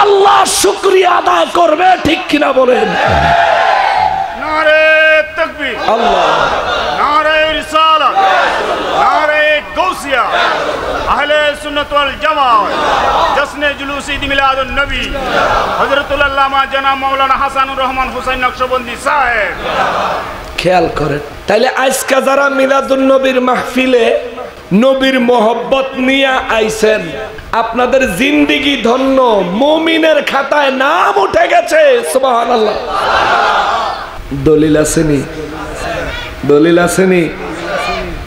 আল্লাহ শুকরিয়া আদায় করবে। ঠিক কিনা বলেন? নারে তাকবীর, আল্লাহ, নারে রিসালাত, নারে গাউসিয়া, আহলে সুন্নাত ওয়াল জামাত, জশ্নে জুলুস ঈদ মিলাদুন নবী, হযরতুল আল্লামা জনাব মাওলানা হাসানুর রহমান হুসাইন নকশবন্দি সাহেব। খেয়াল করেন, তাইলে আজকে যারা মিলাদুন নবীর মাহফিলে নবীর মোহব্বত নিয়ে আইছেন, আপনাদের জিন্দেগি ধন্য, মুমিনের খাতায় নাম উঠে গেছে। সুবহানাল্লাহ। দলিল আসেনি? দলিল আসেনি?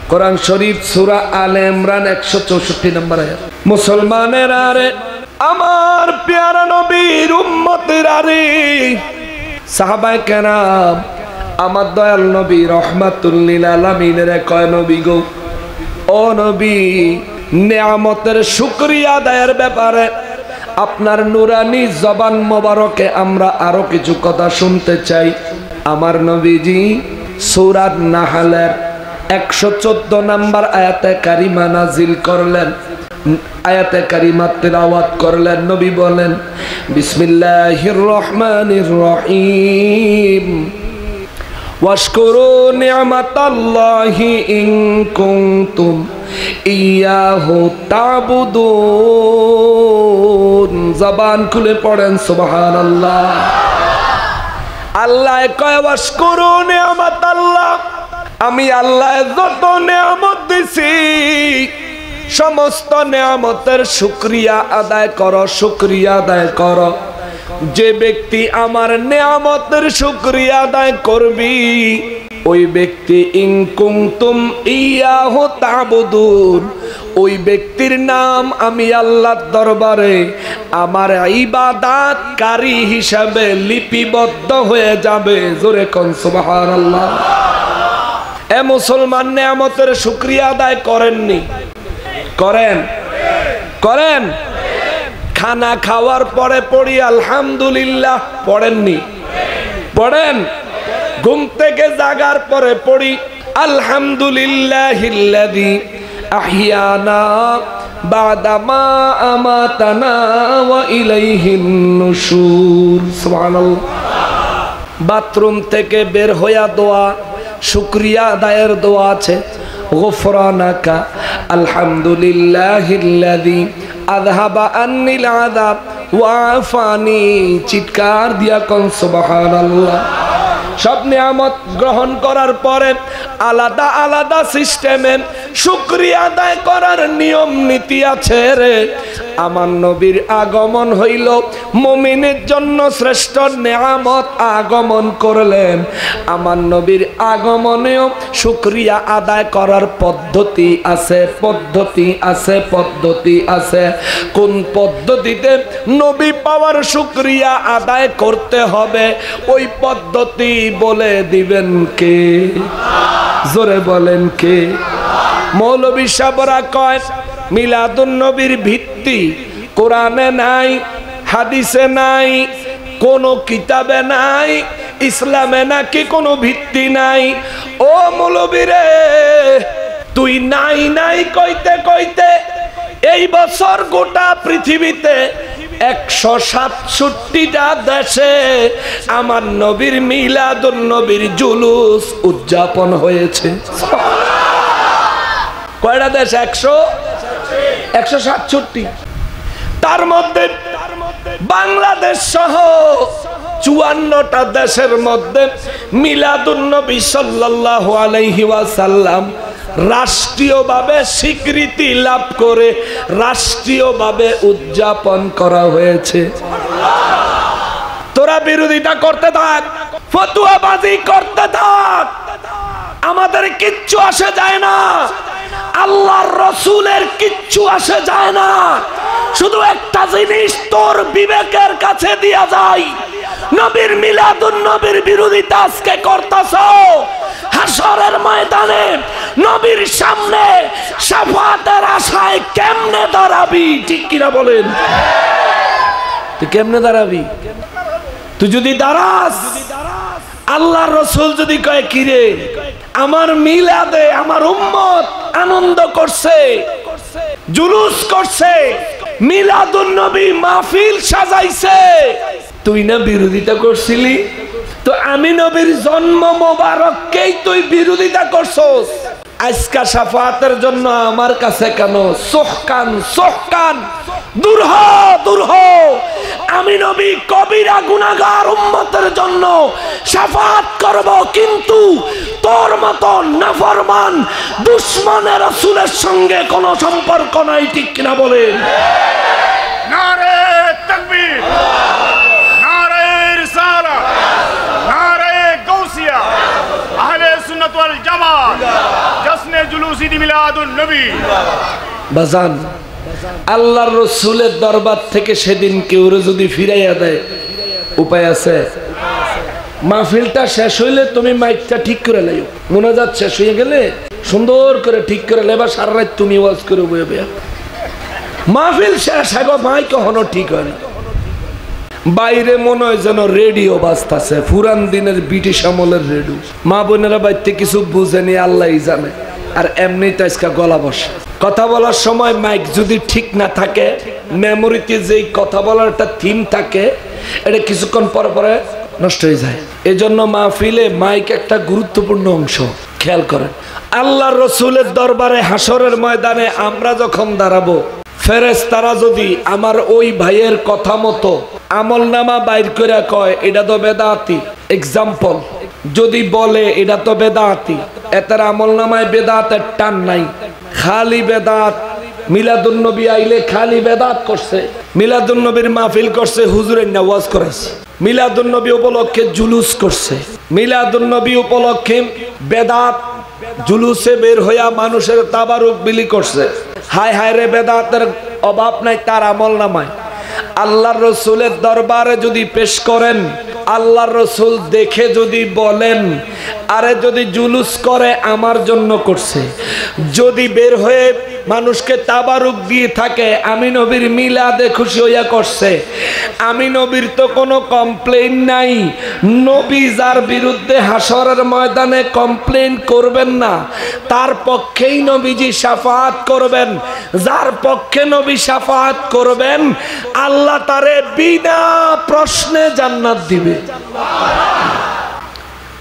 কোরআন শরীফ সূরা আলে ইমরান 164 নম্বর আয়াত। মুসলমানের আরে, আমার প্যারা নবীর উম্মতের আরে, সাহাবায়ে কেরাম, আমার দয়াল নবী রহমাতুল লিল আলামিনের কয় নবী গো, ও নবী, নেয়ামতের শুকরিয়া আদায়ের ব্যাপারে আপনার নুরানি জবান মোবারকে আমরা আরো কিছু কথা শুনতে চাই। আমার নবীজি সূরা নাহলের 114 নম্বর আয়াতে কারিমা নাজিল করলেন। আয়াতে কারিমা তেলাওয়াত করলেন। নবী বলেন, বিসমিল্লাহির রহমানির রহিম, ওয়াশকুরু নি'মাতাল্লাহি ইন কুনতুম ইয়াহু তা'বুদুন। জবান খুলে পড়েন সুবহানাল্লাহ। আল্লাহ কয় ওয়াশকুরু নি'মাতাল্লাহ, আমি আল্লাহ যত নেয়ামত দিছি সমস্ত নেয়ামতের শুকরিয়া আদায় করো, শুকরিয়া আদায় করো। যে ব্যক্তি আমার নেয়ামতের শুকরিয়া আদায় করবি ওই ব্যক্তি ইন কুনতুম ইয়াহু তা'বুদুন, ওই ব্যক্তির নাম আমি আল্লাহর দরবারে আমার ইবাদতকারী হিসাবে লিপিবদ্ধ হয়ে যাবে। জোরে কোন সুবহানাল্লাহ। এ মুসলমান, নেয়ামতের শুকরিয়া আদায় করেননি? করেন করেন। খানা খাওয়ার পরে পড়ি আলহামদুলিল্লাহ, পড়েননি? পড়েন। ঘুম থেকে জাগার পরে পড়ি আলহামদুলিল্লাহিল্লাযী আহিয়ানা বাদামা আমাতানা ওয়া ইলাইহিন নুশুর। সুবহানাল্লাহ। বাথরুম থেকে বের হইয়া দোয়া, শুকরিয়া আদায়ের দোয়া আছে। গুফরানাকা আলহামদুলিল্লাহিল্লাযী আযহাবা আন্নিল আযাব ওয়া আফানি। চিৎকার দিয়া কোন সুবহানাল্লাহ। সব নিয়ামত গ্রহণ করার পরে আলাদা আলাদা সিস্টেমে শুকরিয়া আদায় করার নিয়ম নীতি আছে রে। আমার নবীর আগমন হইল মুমিনের জন্য শ্রেষ্ঠ নেয়ামত, আগমন করলেন। আমার নবীর আগমনেও শুকরিয়া আদায় করার পদ্ধতি আছে, পদ্ধতি আছে, পদ্ধতি আছে। কোন পদ্ধতিতে নবী পাওয়ার শুকরিয়া আদায় করতে হবে ওই পদ্ধতি বলে দিবেন কে? জোরে বলেন কে? মৌলবী সাহেবরা কয় মিলাদুন নবীর ভিত্তি কোরআনে নাই, হাদিসে নাই, কোন কিতাবে নাই, ইসলামে নাকি কোনো ভিত্তি নাই। ও মৌলবী রে, তুই নাই নাই কইতে কইতে এই বছর গোটা পৃথিবীতে 167টা দেশে আমার নবীর মিলাদুন নবীর জুলুস উদযাপন হয়েছে। কয়টা দেশ? 167। তার মধ্যে বাংলাদেশ সহ 54টা দেশের মধ্যে মিলাদুন নবী সাল্লাল্লাহু আলাইহি ওয়াসাল্লাম রাষ্ট্রীয়ভাবে স্বীকৃতি লাভ করে রাষ্ট্রীয়ভাবে উদযাপন করা হয়েছে। তোরা বিরোধিতা করতে থাক, ফতুয়াবাজি করতে থাক, আমাদের কিচ্ছু আসে যায় না, আল্লাহর রাসূলের কিচ্ছু আসে যায় না। শুধু একটা জিনিস তোর বিবেকের কাছে দিয়া যায়, নবীর মিলাদুন নবীর বিরোধিতা আজকে করতেছো, হাসরের ময়দানে নবীর সামনে শাফাতের আশায় কেমনে দাঁড়াবি? ঠিক কিনা বলেন? তুই কেমনে দাঁড়াবি? তুই যদি দাঁড়াস, আল্লাহর রাসূল যদি কয় কিরে আমার মিলাদে আমার উম্মত আনন্দ করছে, জুলুস করছে, মিলাদুন নবী মাহফিল সাজাইছে, তুই না বিরোধিতা করছিলি? তো আমি নবীর জন্ম মোবারককেই তুই বিরোধিতা করছস। আজকা শাফাতের জন্য আমার কাছে কেন? সোহকান সোহকান, দূর হ দূর হ। আমি নবী কবিরা গুনাহগার উম্মতের জন্য শাফাত করব, কিন্তু তোর মতো নাফরমান দুশমনের রাসূলের সঙ্গে কোনো সম্পর্ক নাই। ঠিক কিনা বলেন? নারে তাকবীর, নারে রিসালাত, নারে গাউসিয়া, আহলে সুন্নাত ওয়াল জামাত, জশ্নে জুলুসি মিলাদুন নবী। বাজান, আল্লাহর রাসূলের দরবার থেকে সেদিন কেউ যদি ফিরাইয়া দেয়, উপায় আছে? মাহফিলটা শেষ হইলে তুমি মাইকটা ঠিক করে লাইও, মুনাজাত শেষ হয়ে গেলে সুন্দর করে ঠিক করে লেবা, সারা রাত তুমি ওয়াজ করে বয়ে বয়া। মাহফিল শেষ আগে মাইক কখনো ঠিক হয় না। বাইরে মনে হয় যেন রেডিও বাজতাছে, পুরান দিনের ব্রিটিশ আমলের রেডিও। মা বোনেরা বাইতে কিছু বুঝেনি, আল্লাহই জানে। আর এমনি তো আজকে গলা বসে। কথা বলার সময় মাইক যদি ঠিক না থাকে, মেমোরিতে যেই কথা বলার একটা থিম থাকে, এটা কিছুক্ষণ পরে পরে নষ্ট হয়ে যায়। এজন্য মাহফিলে মাইক একটা গুরুত্বপূর্ণ অংশ, খেয়াল করেন। আল্লাহর রাসূলের দরবারে হাসরের ময়দানে আমরা যখন দাঁড়াবো, ফেরেশতারা যদি আমার ওই ভাইয়ের কথা মতো আমলনামা বাইর করে কয় এটা তো বেদাতি, এক্সাম্পল যদি বলে এটা তো বেদাতি, এটার আমলনামায় বেদাতের টান নাই, খালি বেদাত মিলাদুন নবী আইলে খালি বেদাত করছে, মিলাদুন নবীর মাহফিল করছে, হুজুরের নাওয়াজ করেছে, মিলাদুন নবী উপলক্ষে জুলুস করছে, মিলাদুন নবী উপলক্ষে বেদাত জুলুসে বের হইয়া মানুষের তাবারুক বিলি করছে। হায় হায় রে, বেদাতের অভাব নাই তার আমল নামায়। আল্লাহর রসুলের দরবারে যদি পেশ করেন, আল্লাহর রসুল দেখে যদি বলেন আরে যদি জুলুস করে আমার জন্য করছে, যদি বের হয়ে মানুষকে তাবারুক দিয়ে থাকে আমি নবীর মিলাদে খুশি হইয়া করছে, আমি নবীর তো কোনো কমপ্লেইন নাই। নবী যার বিরুদ্ধে হাসরের ময়দানে কমপ্লেইন করবেন না তার পক্ষেই নবীজি শাফাআত করবেন। যার পক্ষে নবী শাফাআত করবেন আল্লাহ তারে বিনা প্রশ্নে জান্নাত দিবে।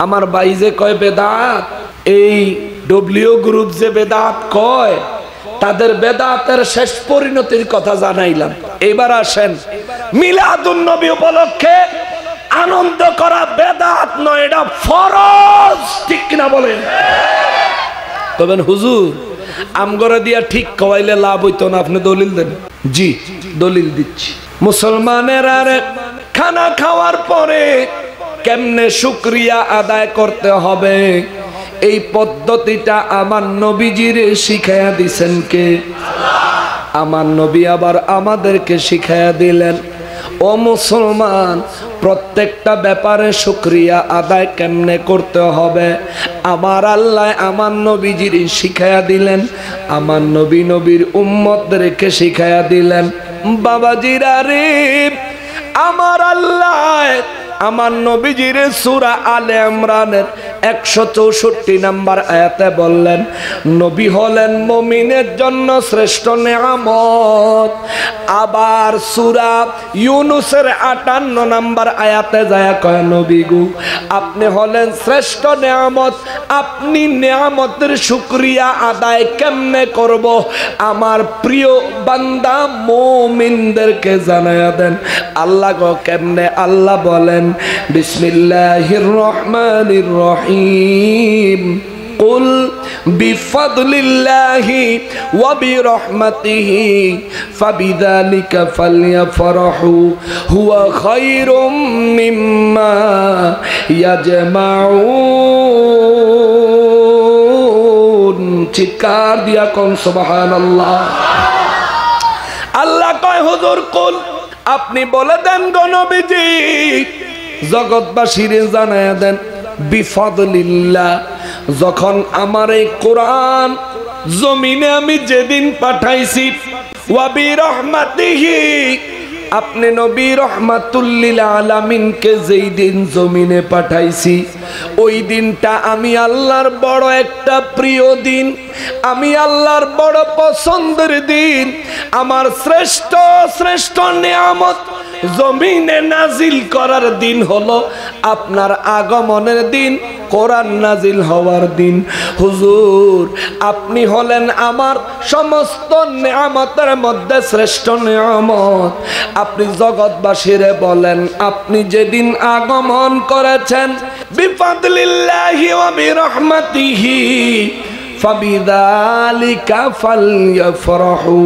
আমার ভাই যে কয় বেদাত, এই ডব্লিউ গ্রুপ যে বেদাত কয়, তাদের বেদাতের শেষ পরিণতির কথা জানাইলাম। এবার আসেন, মিলাদুন নবী উপলক্ষে আনন্দ করা বেদাত নয়, এটা ফরজ, ঠিক কিনা বলেন? তবে হুজুর আমগরে দিয়া ঠিক কওয়াইলে লাভ হইতো না, আপনি দলিল দেন। জি দলিল দিচ্ছি। মুসলমানের আর খানা খাওয়ার পরে কেমনে শুকরিয়া আদায় করতে হবে এই পদ্ধতিটা আমার নবীজির শিখাইয়া দিছেন কে? আমার নবী আবার আমাদেরকে শিখাইয়া দিলেন, ও মুসলমান প্রত্যেকটা ব্যাপারে শুকরিয়া আদায় কেমনে করতে হবে আমার আল্লাহ আমার নবীজির শিখাইয়া দিলেন, আমার নবী নবীর উম্মতদেরকে শিখাইয়া দিলেন। বাবাজিরা রে, আমার আল্লাহ আমার নবীজির সূরা আলে ইমরানের 164 নম্বর আয়াতে বললেন নবী হলেন মুমিনের জন্য শ্রেষ্ঠ নেয়ামত। আবার সূরা ইউনূসের 58 নম্বর আয়াতে যায় কয় নবী গো আপনি হলেন শ্রেষ্ঠ নেয়ামত, আপনি নেয়ামতের শুকরিয়া আদায় কেমনে করব আমার প্রিয় বান্দা মুমিনদেরকে জানায়া দেন। আল্লাহ গো কেমনে? আল্লাহ বলেন বিসমিল্লাহির রহমানির রহিম কুল বিফাদলিল্লাহি ওয়া বিরহমাতিহি ফাবিযালিকা ফালইফরাহু হুয়া খায়রুম মিম্মা ইয়াজমাউন। চিৎকার দিয়া কোন সুবহানাল্লাহ। আল্লাহ কয় হুজুর কুল আপনি বলে দেন গো নবীজি, জগৎবাসীরে জানায়া দেন বিফাদলিল্লাহ, যখন আমার এই কোরআন জমিনে আমি যেদিন পাঠাইছি, ওয়া বিরহমাতিহি আপনি নবী রহমাতুল লিল আলামিনকে যেই দিন জমিনে পাঠাইছি ওই দিনটা আমি আল্লাহর বড় একটা প্রিয় দিন, আমি আল্লাহর বড় পছন্দের দিন, আমার শ্রেষ্ঠ শ্রেষ্ঠ নিয়ামত জমিনে নাজিল করার দিন হলো আপনার আগমনের দিন, কোরআন নাজিল হওয়ার দিন। হুজুর আপনি হলেন আমার সমস্ত নিয়ামতের মধ্যে শ্রেষ্ঠ নিয়ামত, আপনি জগৎবাসীরে বলেন আপনি যেদিন আগমন করেছেন বিফাদলিল্লাহি ওয়া বিরহমাতিহি ফাবিযালিকা ফালইফরাহু,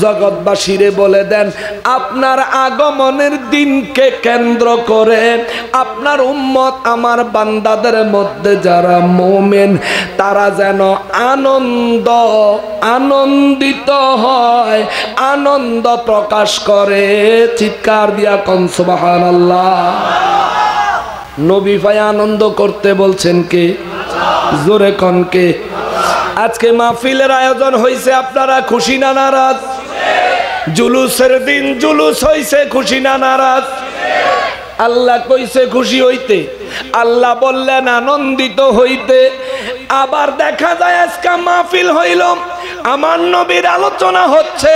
জগৎবাসীরে বলে দেন আপনার আগমনের দিনকে কেন্দ্র করে আপনার উম্মত আমার বান্দাদের মধ্যে যারা মুমিন তারা যেন আনন্দিত হয়, আনন্দ প্রকাশ করে। চিৎকার দিয়া কোন সুবহানাল্লাহ। নবী ভাই আনন্দ করতে বলছেন কে? জোরে কোন কে? আজকে মাহফিলের আয়োজন হয়েছে, আপনারা খুশি না নারাজ? জুলুসের দিন জুলুস হয়েছে, খুশি না নারাজ? আল্লাহ কইছে খুশি হইতে, আল্লাহ বললেন আনন্দিত হইতে। আবার দেখা যায় আজকে মাহফিল হইল, আমার নবীর আলোচনা হচ্ছে,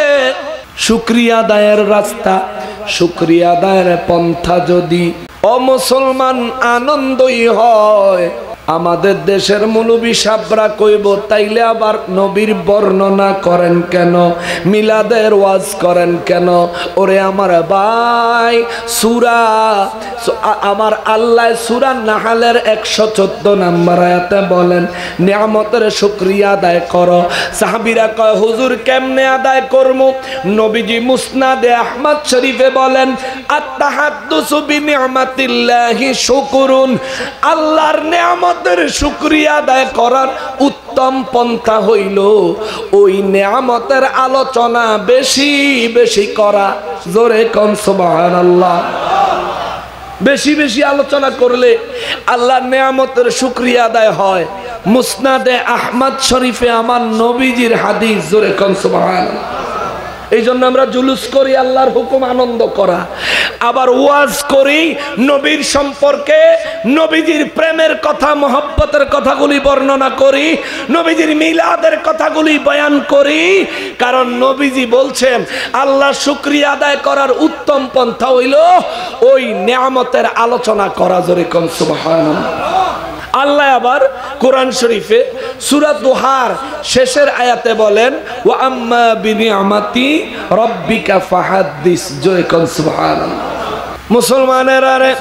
শুকরিয়া আদায়ের রাস্তা, শুকরিয়া আদায়ের পন্থা যদি ও মুসলমান আনন্দই হয় আমাদের দেশের মৌলবী সাবরা কইব তাইলে আবার নবীর বর্ণনা করেন কেন, মিলাদের ওয়াজ করেন কেন? ওরে আমার ভাই, সূরা আমার আল্লাহ সূরা নাহলের 114 নম্বর আয়াতে বলেন নিয়ামতের শুকরিয়া আদায় করো। সাহাবীরা কয় হুজুর কেমনে আদায় করব? নবীজি মুসনাদে আহমদ শরীফে বলেন আত-তাহাদ্দুসু বিনিআমাতিল্লাহি শুকরুন, আল্লাহর নিয়ামতের শুকরিয়া আদায় করার উত্তম পন্থা হইল ওই নিয়ামতের আলোচনা বেশি বেশি করা। জোরে কোন সুবহানাল্লাহ। বেশি বেশি আলোচনা করলে আল্লাহর নিয়ামতের শুকরিয়া আদায় হয়। মুসনাদে আহমদ শরীফে আমার নবীজির হাদিস। জোরে কোন সুবহানাল্লাহ। এই জন্য আমরা জুলুস করি আল্লাহর হুকুম আনন্দ করা, আবার ওয়াজ করি নবীর সম্পর্কে, নবীজির প্রেমের কথা মহব্বতের কথাগুলি বর্ণনা করি, নবীজির মিলাদের কথাগুলি বয়ান করি। কারণ নবীজি বলছেন আল্লাহ শুকরিয়া আদায় করার উত্তম পন্থা হইল ওই নিয়ামতের আলোচনা করা। জোরে কোন সুবহানাল্লাহ। আল্লাহ আবার কোরআন শরীফে সূরা দুহার শেষের আয়াতে বলেন ওয়া আম্মা বিনিআমাতি রাব্বিকা ফাহাদ্দিস। জয় কোন সুবহানাল্লাহ। মুসলমানেরা রে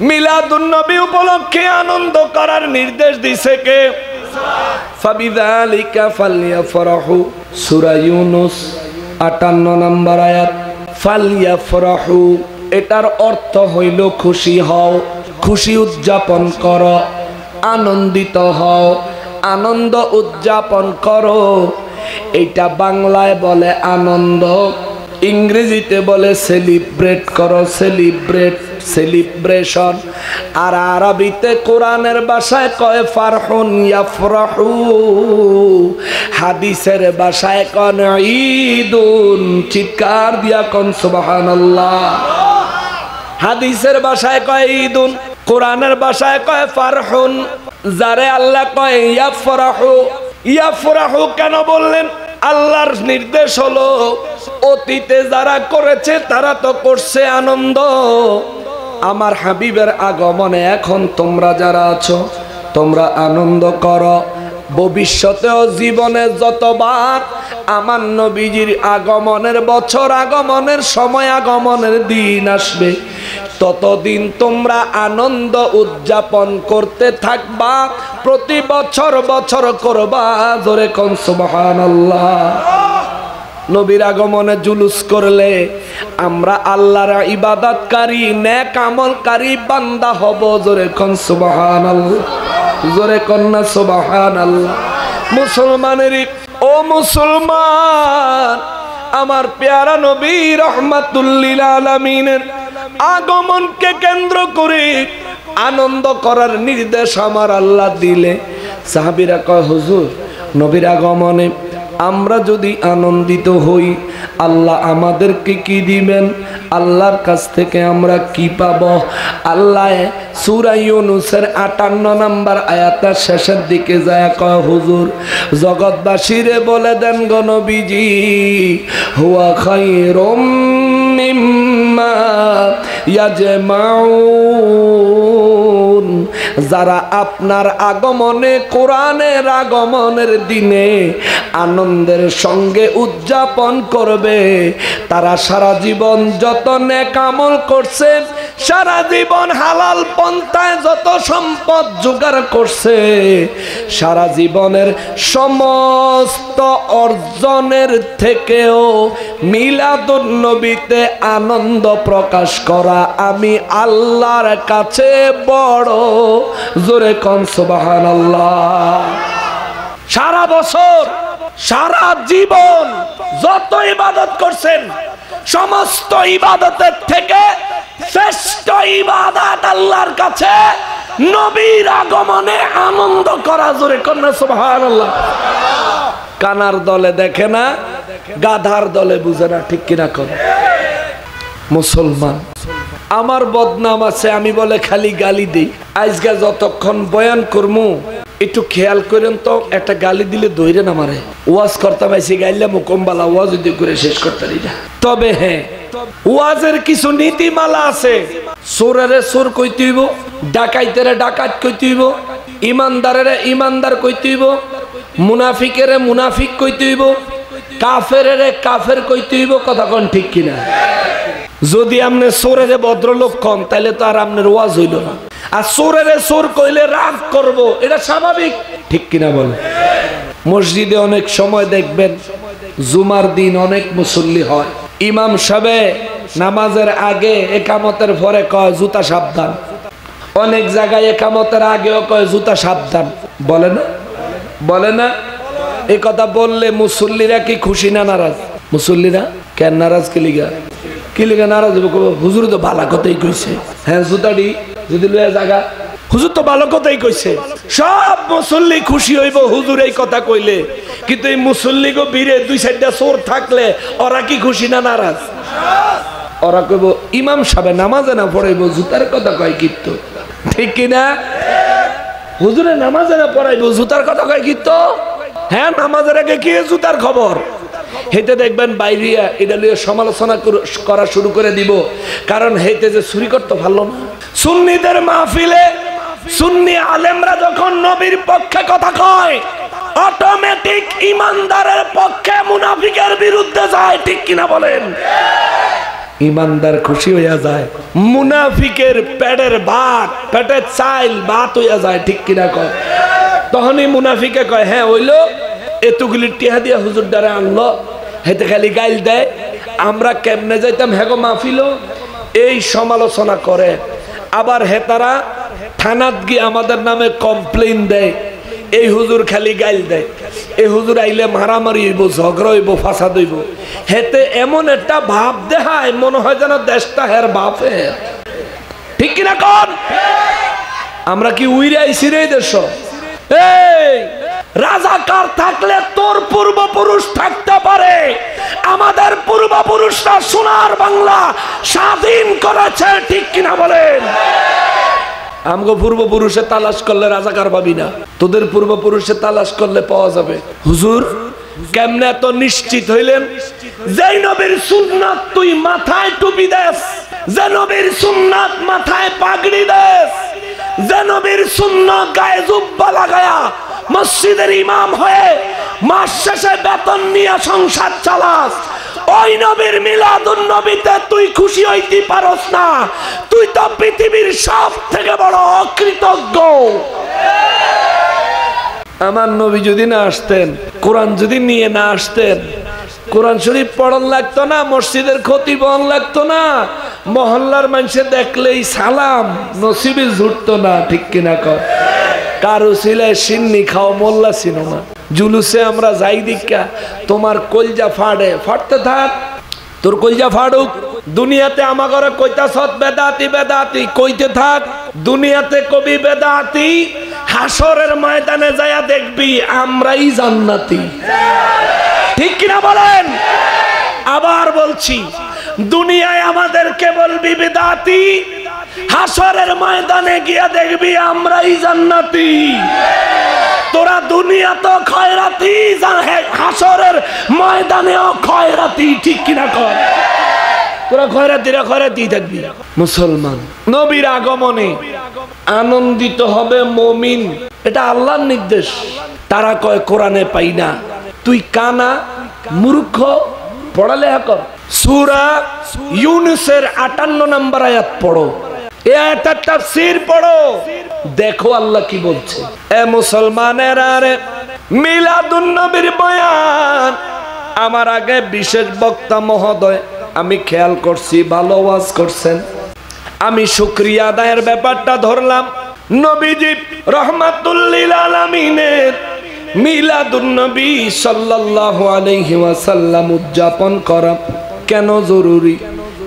মিলাদুন নবী উপলক্ষে আনন্দ করার নির্দেশ দিয়েছে কে? ফাবিযালিকা ফালইয়াফরাহু, সূরা ইউনূস 58 নম্বর আয়াত। ফালইয়াফরাহু এটার অর্থ হইল খুশি হও, খুশি উদযাপন করো, আনন্দিত হও, আনন্দ উদযাপন করো। এইটা বাংলায় বলে আনন্দ, ইংরেজিতে বলে সেলিব্রেট করো, সেলিব্রেট, সেলিব্রেশন। আর আরবিতে কোরআনের ভাষায় কয় ফারহুন ইয়াফরাহু, হাদিসের ভাষায় কন ঈদুন। চিৎকার দিয়া কোন সুবহানাল্লাহ। হাদিসের ভাষায় কয় ঈদুন, কোরআনের ভাষায় কয় ফারহুন। যারে আল্লাহ কয় ইয়াফরাহু, ইয়াফরাহু কেন বললেন? আল্লাহর নির্দেশ হলো অতীতে যারা করেছে তারা তো করছে আনন্দ, আমার হাবিবের আগমনে এখন তোমরা যারা আছো তোমরা আনন্দ করো। ভবিষ্যতেও জীবনে যতবার আমার নবীজির আগমনের বছর, আগমনের সময়, আগমনের দিন আসবে ততদিন তোমরা আনন্দ উদযাপন করতে থাকবা, প্রতি বছর বছর করবা। জোরে কোন সুবহানাল্লাহ। নবীর আগমনে জুলুস করলে আমরা আল্লাহর ইবাদতকারী নেক আমলকারী বান্দা হব। জোরে কোন সুবহানাল্লাহ। জোরে কোন না সুবহানাল্লাহ। মুসলমানের ও মুসলমান, আমার পেয়ারা নবী রহমাতুল লিল আলামিনের আগমনকে কেন্দ্র করে আনন্দ করার নির্দেশ আমার আল্লাহ দিলে সাহাবীরা কয় হুজুর নবীর আগমনে আমরা যদি আনন্দিত হই আল্লাহ আমাদেরকে কি দিবেন? আল্লাহর কাছ থেকে আমরা কি পাব? আল্লাহ সূরা ইউনূসের 58 নম্বর আয়াতের শেষের দিকে যায় কয় হুজুর জগৎবাসীরে বলে দেন গো নবীজি হুয়া খায়রুম মিম্মা ইয়াজমাউন, যারা আপনার আগমনে, কোরআনের আগমনের দিনে আনন্দের সঙ্গে উদযাপন করবে, তারা সারা জীবন যত নেক আমল করছে, সারা জীবন হালাল পন্থায় যত সম্পদ জোগাড় করছে, সারা জীবনের সমস্ত অর্জনের থেকেও মিলাদুন নবীতে আনন্দ প্রকাশ করা আমি আল্লাহর কাছে বড়। জোরে কোন সুবহানাল্লাহ। সারা বছর, সারা জীবন যত ইবাদত করছেন সমস্ত ইবাদতের থেকে শ্রেষ্ঠ ইবাদত আল্লাহর কাছে নবীর আগমনে আনন্দ করা। জোরে কোন সুবহানাল্লাহ। কানার দলে দেখে না, গাধার দলে বুঝে না, ঠিক কিনা করে? মুসলমান আমার বদনাম আছে, আমি বলে খালি গালি দিই। আজকে যতক্ষণ বয়ান করমু একটু খেয়াল করেন তো, একটা গালি দিলে দৈরে না মারে। ওয়াজ করতাম আইসি গাইলে মুকম্বালা ওয়াজ যদি করে শেষ করতে না। তবে হ্যাঁ, ওয়াজের কিছু নীতিমালা আছে। চোরেরে চোর কইতে হইব, ডাকাইতেরে ডাকাত কইতে হইব, ইমানদারের ইমানদার কইতে হইব, মুনাফিকের মুনাফিক কইতে হইব, কাফেরের কাফের কইতে হইব। কথা কোন ঠিক কিনা? যদি আপনি চোরের ভদ্রলোক কন তাহলে তো আর আপনার ওয়াজ হইল না। আর চোরের চোর কইলে রাগ করব, এটা স্বাভাবিক, ঠিক কিনা বল? মসজিদে অনেক সময় দেখবেন জুমার দিন অনেক মুসল্লি হয়, ইমাম সাহেব নামাজের আগে একামতের পরে কয় জুতা সাবধান। অনেক জায়গায় একামতের আগেও কয় জুতা সাবধান, বলে না? বলে না? এই কথা বললে মুসল্লিরা কি খুশি না নারাজ? মুসল্লিরা কেন নারাজ? কি লিগা নারাজ হবে? হুজুর তো ভালো কথাই কইছে। হ্যাঁ, জুতাটি যদি লয়ে জায়গা, হুজুর তো ভালো কথাই কইছে। সব মুসল্লি খুশি হইব হুজুর এই কথা কইলে, কিন্তু এই মুসল্লি গো ভিড়ে দুই সাইডটা চোর থাকলে ওরা কি খুশি না নারাজ? ওরা কইব ইমাম সাহেব নামাজে না পড়াইব, জুতার কথা কয় কিন্তু, ঠিক কিনা? হুজুরে নামাজে না পড়াইব, জুতার কথা কয় কিন্তু। হ্যাঁ, নামাজের আগে কি জুতার খবর? হেতে দেখবেন বাইরিয়া এটা লিয়ে সমালোচনা করা শুরু করে দিব, কারণ হেতে যে চুরি করতে ভালো না। সুন্নিদের মাহফিলে সুন্নি আলেমরা যখন নবীর পক্ষে কথা কয়, অটোমেটিক ইমানদারের পক্ষে মুনাফিকের বিরুদ্ধে যায়, ঠিক কিনা বলেন? ইমানদার খুশি হইয়া যায়, মুনাফিকের পেটের ভাত, পেটের চাইল ভাত হইয়া যায়, ঠিক কিনা কয়? তখনই মুনাফিকে কয় হ্যাঁ হইলো, এতগুলি টিহা দিয়া হুজুর দ্বারা আনলো, হেতে খালি গাইল দেয়, আমরা কেমনে যাইতাম হেগো মাহফিল, এই সমালোচনা করে। আবার হেতারা থানাত গিয়ে আমাদের নামে কমপ্লেইন দেয়, এই হুজুর খালি গাইল দেয়, এই হুজুর আইলে মারামারি হইব, ঝগড়া হইব, ফাসাদ হইব। হেতে এমন একটা ভাব দেখায় মনে হয় যেন দেশটা হের বাপের, ঠিক কিনা কোন? আমরা কি উইরে আইছি রে দেশ? এই রাজাকার থাকলে তোর পূর্বপুরুষ থাকতে পারে, আমাদের পূর্বপুরুষরা সোনার বাংলা স্বাধীন করেছে, ঠিক কিনা বলেন? আমগো পূর্বপুরুষে তালাশ করলে রাজাকার পাবি না, তোদের পূর্বপুরুষে তালাশ করলে পাওয়া যাবে। হুজুর কেমনে এত নিশ্চিত হইলেন? যেই নবীর সুন্নাত তুই মাথায় টুপি দেস, যে নবীর সুন্নাত মাথায় পাগড়ি দেস, যে নবীর সুন্নাত গায়ে জুব্বা লাগায়া মসজিদের ইমাম হয়ে মাস শেষে বেতন নিয়ে সংসার চালাস, ওই নবীর মিলাদুন নবীতে তুই খুশি হইতে পারস না, তুই তো পৃথিবীর সব থেকে বড় অকৃতজ্ঞ। আমার নবী যদি না আসতেন, কোরআন যদি নিয়ে না আসতেন, কোরআন শরীফ পড়ন লাগতো না, মসজিদের ক্ষতি বহন লাগতো না, মহল্লার মানুষে দেখলেই সালাম নসিবে জুটতো না, ঠিক কিনা কর? কারো সিলায় সিন্নি খাও মোল্লা ছিল না। জুলুসে আমরা যাই দীক্ষা, তোমার কলজা ফাড়ে, ফাটতে থাক, তোর কলজা ফাড়ুক। দুনিয়াতে আমাগরে কইতাছ বেদাতি বেদাতি, কইতে থাক। দুনিয়াতে কবি বেদাতি, হাসরের ময়দানে যায়া দেখবি আমরাই জান্নাতি, ঠিক কিনা বলেন? আবার বলছি, দুনিয়ায় আমাদেরকে বলবি বেদাতি, হাসরের ময়দানে গিয়া দেখবি আমরাই জান্নাতি। তোরা দুনিয়া তো খয়রাতি, হাসরের ময়দানেও খয়রাতি, ঠিক কিনা কর? তোরা খয়রাতিরা খয়রাতি থাকবি। মুসলমান নবীর আগমনে আনন্দিত হবে মুমিন, এটা আল্লাহর নির্দেশ। তারা কয় কোরআনে পাই না, তুই কানা মূর্খ, পড়ালেখা কর। সূরা ইউনূসের 58 নম্বর আয়াত পড়ো, এই আয়াতের তাফসীর পড়ো, দেখো আল্লাহ কি বলছে। এ মুসলমানেরা রে, মিলাদুন নবীর বয়ান আমার আগে বিশেষ বক্তা মহোদয় আমি খেয়াল করছি, ভালো ওয়াজ করছেন। আমি শুকরিয়া আদায়ের ব্যাপারটা ধরলাম। নবীজি রাহমাতুল লিল আলামিনের মিলাদুন নবী সাল্লাল্লাহু আলাইহি ওয়াসাল্লাম উদযাপন করা কেন জরুরি,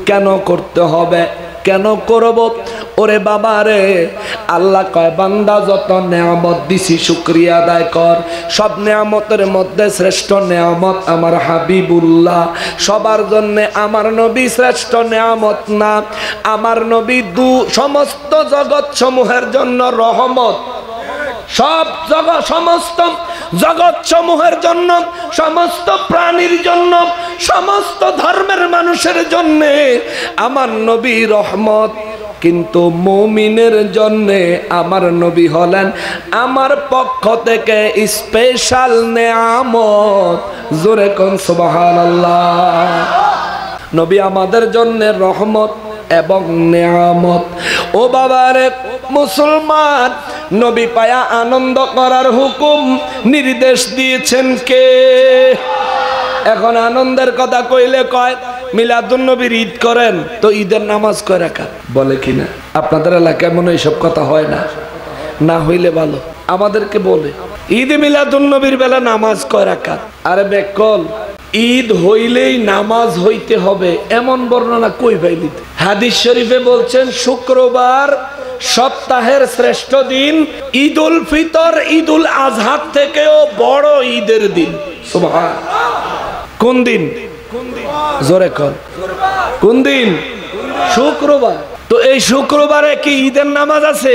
কেন করতে হবে, কেন করব? ওরে বাবা রে, আল্লাহ কয় বান্দা যত নেয়ামত দিছি শুকরিয়া আদায় কর। সব নেয়ামতের মধ্যে শ্রেষ্ঠ নেয়ামত আমার হাবিবুল্লাহ। সবার জন্য আমার নবী শ্রেষ্ঠ নেয়ামত না? আমার নবী সমস্ত জগৎ সমূহের জন্য রহমত, সব জগৎ, সমস্ত জগৎ সমূহের জন্য, সমস্ত প্রাণীর জন্য, সমস্ত ধর্মের মানুষের জন্য আমার নবী রহমত। কিন্তু মুমিনের জন্য আমার নবী হলেন আমার পক্ষ থেকে স্পেশাল নেয়ামত। জোরে কোন সুবহানাল্লাহ। নবী আমাদের জন্য রহমত এবং নেয়ামত। ও বাবারে মুসলমান, নবী পায়া আনন্দ করার হুকুম নির্দেশ দিয়েছেন কে? এখন আনন্দের কথা কইলে কয় মিলাদুন নবীর ঈদ করেন, তো ঈদের নামাজ কয় রাকাত, বলে কিনা? আপনাদের এলাকায় মনে এইসব কথা হয় না? না হইলে ভালো, আমাদেরকে বলে ঈদ মিলাদুন নবীর বেলা নামাজ কয় রাকাত। আরে বেকল, ঈদ হইলেই নামাজ হইতে হবে এমন বর্ণনা কই পাইলি? হাদিস শরীফে বলছেন শুক্রবার সপ্তাহের শ্রেষ্ঠ দিন, ঈদ উল ফিতর ঈদ উল আজহা থেকেও বড় ঈদের দিন। সুবহানাল্লাহ। কোন দিন? জোরে কর, কোন দিন? শুক্রবার। তো এই শুক্রবারে কি ঈদের নামাজ আছে?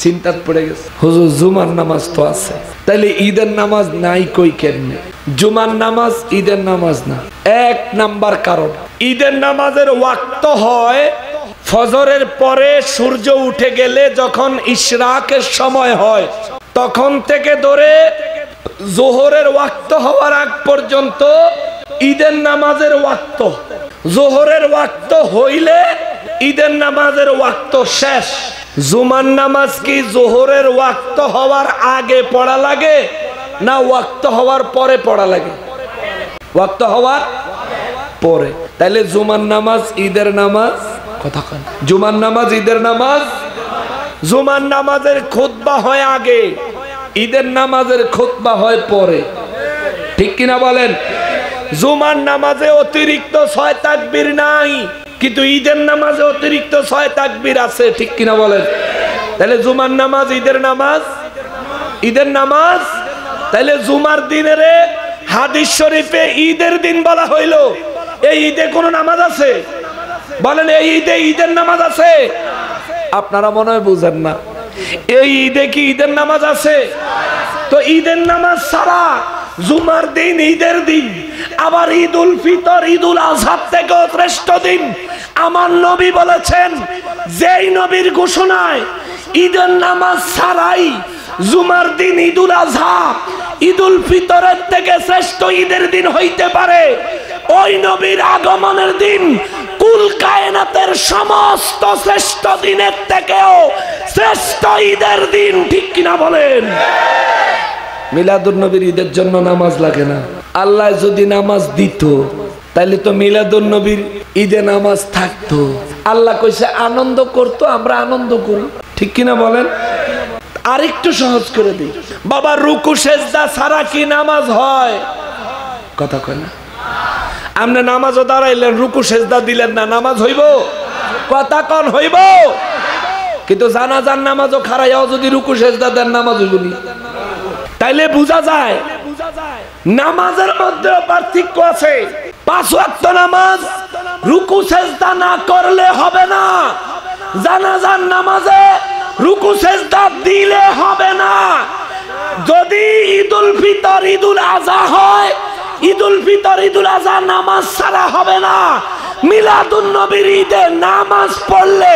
চিন্তাত পড়ে গেছে, হুজুর জুমার নামাজ তো আছে, তাইলে ঈদের নামাজ নাই কই কেমনে? জুমার নামাজ ঈদের নামাজ না। এক নাম্বার কারণ, ঈদের নামাজের ওয়াক্ত হয় ফজরের পরে সূর্য উঠে গেলে, যখন ইশরাকের সময় হয় তখন থেকে ধরে জোহরের ওয়াক্ত হওয়ার আগ পর্যন্ত ঈদের নামাজের ওয়াক্ত। জোহরের ওয়াক্ত হইলে ঈদের নামাজের ওয়াক্ত শেষ। জুমার নামাজ কি জোহরের ওয়াক্ত হওয়ার আগে পড়া লাগে না ওয়াক্ত হওয়ার পরে পড়া লাগে? ওয়াক্ত হওয়ার পরে। তাইলে জুমার নামাজ ঈদের নামাজ, কথা কন, জুমার নামাজ ঈদের নামাজ। জুমার নামাজের খুতবা হয় আগে, ঈদের নামাজের খুতবা হয় পরে, ঠিক কিনা বলেন? জুমার নামাজে অতিরিক্ত 6 তাকবীর নাই, কিন্তু ঈদের নামাজে অতিরিক্ত 6 তাকবীর আছে, ঠিক কিনা বলেন? তাহলে জুমার নামাজ ঈদের নামাজ, ঈদের নামাজ। তাহলে জুমার দিনের হাদিস শরীফে ঈদের দিন বলা হইল, এই ঈদে কোন নামাজ আছে? বলেন, এই ঈদে ঈদের নামাজ আছে? আপনারা মনে হয় বুঝেন না, এই ঈদে কি ঈদের নামাজ আছে? তো ঈদের নামাজ ছাড়া জুমার দিন ঈদের দিন, আবার ঈদ উল ফিতর ঈদ উল আজহা থেকেও শ্রেষ্ঠ দিন। আমার নবী বলেছেন, যেই নবীর ঘোষণায় ঈদের নামাজ ছাড়াই জুমার দিন ঈদ উল আজহা ঈদ উল ফিতরের থেকে শ্রেষ্ঠ ঈদের দিন হইতে পারে, ওই নবীর আগমনের দিন কুল কায়নাতের সমস্ত শ্রেষ্ঠ দিনের থেকেও শ্রেষ্ঠ ঈদের দিন, ঠিক কিনা বলেন? মিলাদুন নবীর ঈদের জন্য নামাজ লাগে না। আল্লাহ যদি নামাজ দিত তাইলে তো মিলাদুন নবীর ঈদে নামাজ থাকতো। আল্লাহ কইছে আনন্দ করতো, আমরা আনন্দ করি, ঠিক কিনা বলেন? আরেকটু সহজ করে দিই, বাবা রুকু সেজদা ছাড়া কি নামাজ হয়? কথা কয় না। আপনি নামাজও দাঁড়াইলেন, রুকু সেজদা দিলেন না, নামাজ হইব? কথা কন, হইব? কিন্তু জানাজার নামাজও খারাইয়াও যদি রুকু সেজদা দেন, নামাজ হইব নি? তাইলে বোঝা যায় নামাজের মধ্যে পার্থক্য আছে। 5 ওয়াক্ত নামাজ রুকু সেজদা না করলে হবে না, জানাজার নামাজে রুকু সেজদা দিলে হবে না। যদি ঈদ উল ফিতর ঈদ উল আজহা হয়, ঈদ উল ফিতর ঈদ উল আজহা নামাজ ছাড়া হবে না। মিলাদুন নবীর ঈদে নামাজ পড়লে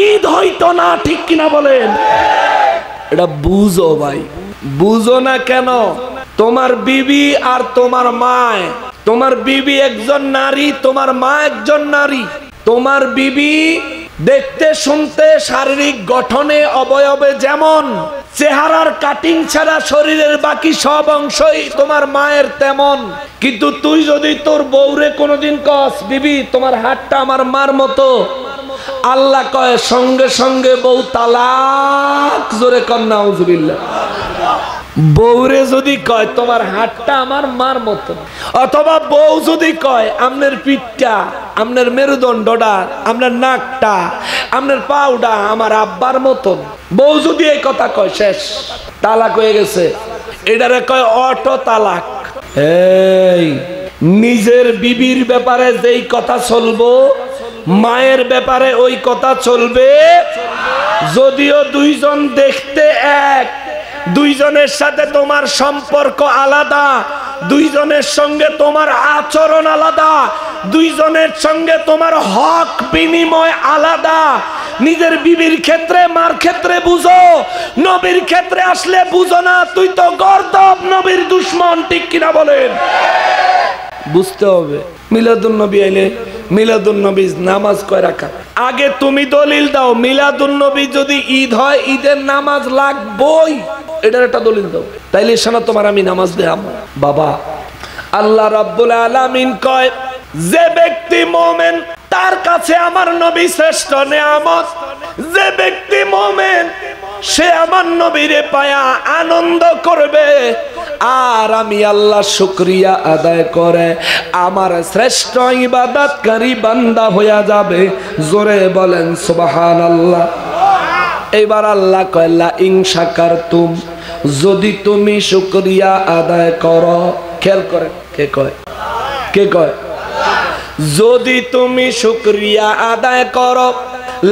ঈদ হইতো না, ঠিক কিনা বলেন? এটা বুঝো ভাই, বুঝো না কেন? তোমার বিবি আর তোমার মা, তোমার বিবি একজন নারী, তোমার মা একজন নারী। তোমার বিবি দেখতে শুনতে শারীরিক গঠনে অবয়বে যেমন, চেহারার কাটিং ছাড়া শরীরের বাকি সব অংশই তোমার মায়ের তেমন। কিন্তু তুই যদি তোর বউরে কোনোদিন কস, বিবি তোমার হাতটা আমার মার মতো, আল্লাহ কয় সঙ্গে সঙ্গে বউ তালাক। জোরে কর নাউজুবিল্লাহ। বউরে যদি কয় তোমার হাতটা আমার মার মতো, অথবা বউ যদি কয় আমনের পিঠটা, আমনের মেরুদণ্ডটা, আমনের নাকটা, আমনের পাউডা আমার আব্বার মতন, বউ যদি এই কথা কয়, শেষ, তালাক হয়ে গেছে। এটারে কয় অটো তালাক। এই নিজের বিবির ব্যাপারে যেই কথা চলবো, মায়ের ব্যাপারে ওই কথা চলবে। যদিও দুইজন দেখতে এক, দুইজনের সাথে তোমার সম্পর্ক আলাদা, দুইজনের সঙ্গে তোমার আচরণ আলাদা, দুইজনের সঙ্গে তোমার হক বিনিময় আলাদা, নিজের বিবির ক্ষেত্রে মার ক্ষেত্রে বুঝো, নবীর ক্ষেত্রে আসলে বুঝো না। তুই তো গর্দব নবীর দুশ্মন, ঠিক কিনা বলেন? বুঝতে হবে। মিলাদুন্নবী আইলে মিলাদুন্নবী নামাজ কয় রাকাত? আগে তুমি দলিল দাও, মিলাদুন্নবী যদি ঈদ হয় ঈদের নামাজ লাগবই, এটার একটা দলিল দাও, তাইলে শোনা তোমার আমি নামাজ দেব। বাবা, আল্লাহ রাব্বুল আলামিন কয়, যে ব্যক্তি মুমিন তার কাছে আমার নবী শ্রেষ্ঠ নেয়ামত। যে ব্যক্তি মুমিন সে আমার নবীরে পায়া আনন্দ করবে, আর আমি আল্লাহ শুকরিয়া আদায় করে আমার শ্রেষ্ঠ ইবাদতকারী বান্দা হয়ে যাবে। জোরে বলেন সুবহানাল্লাহ। এবার আল্লাহ কয়, লা ইন শাকারতুম, যদি তুমি শুকরিয়া আদায় করো। খেয়াল করেন, কে কয়? কে কয়? যদি তুমি শুকরিয়া আদায় করো,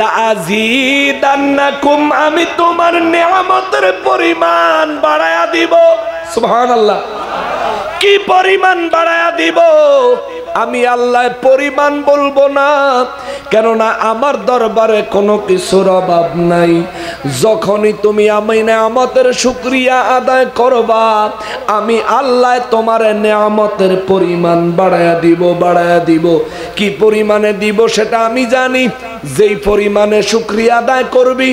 লাযীদান্নাকুম, আমি তোমার নিয়ামতের পরিমাণ বাড়ায়া দিব। সুবহানাল্লাহ। কি পরিমাণ বাড়ায়া দিব? আমি আল্লাহ পরিমাণ বলবো না, কেননা আমার দরবারে কোনো কিছুর অভাব নাই। যখনই তুমি আমি নিয়ামতের শুকরিয়া আদায় করবা, আমি আল্লাহ তোমার নিয়ামতের পরিমাণ বাড়ায়া দিব, বাড়ায়া দিব। কি পরিমাণে দিব সেটা আমি জানি। যেই পরিমাণে শুকরিয়া আদায় করবি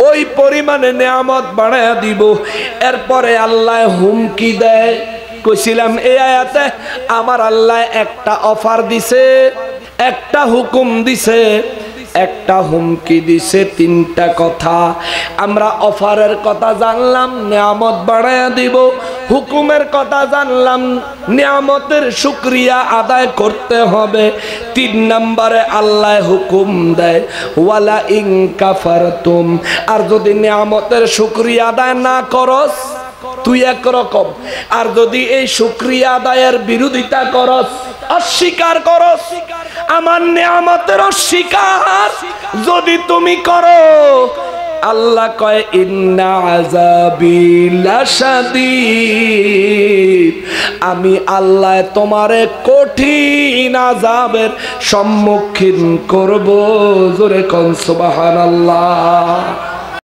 ওই পরিমাণে নিয়ামত বাড়ায়া দিব। এরপরে আল্লাহ হুমকি দেয়। কইছিলাম এই আয়াতে আমার আল্লাহ একটা অফার দিছে, একটা হুকুম দিছে, একটা হুমকি দিছে, তিনটা কথা। আমরা অফারের কথা জানলাম, নিয়ামত বাড়ায়া দিব। হুকুমের কথা জানলাম, নিয়ামতের শুকরিয়া আদায় করতে হবে। 3 নম্বরে আল্লাহ হুকুম দেয়, ওয়ালা ইন কাফারতুম, আর যদি নিয়ামতের শুকরিয়া আদায় না করস তুই একরকম, আর যদি এই শুকরিয়া আদায়ের বিরোধিতা করস, অস্বীকার করস, আমার নিয়ামতের অস্বীকার যদি তুমি করো, আল্লাহ কয় ইন্না আযাবি লাশাদীদ, আমি আল্লাহ তোমারে কঠিন আযাবের সম্মুখীন করব। জোরে কোন সুবহানাল্লাহ।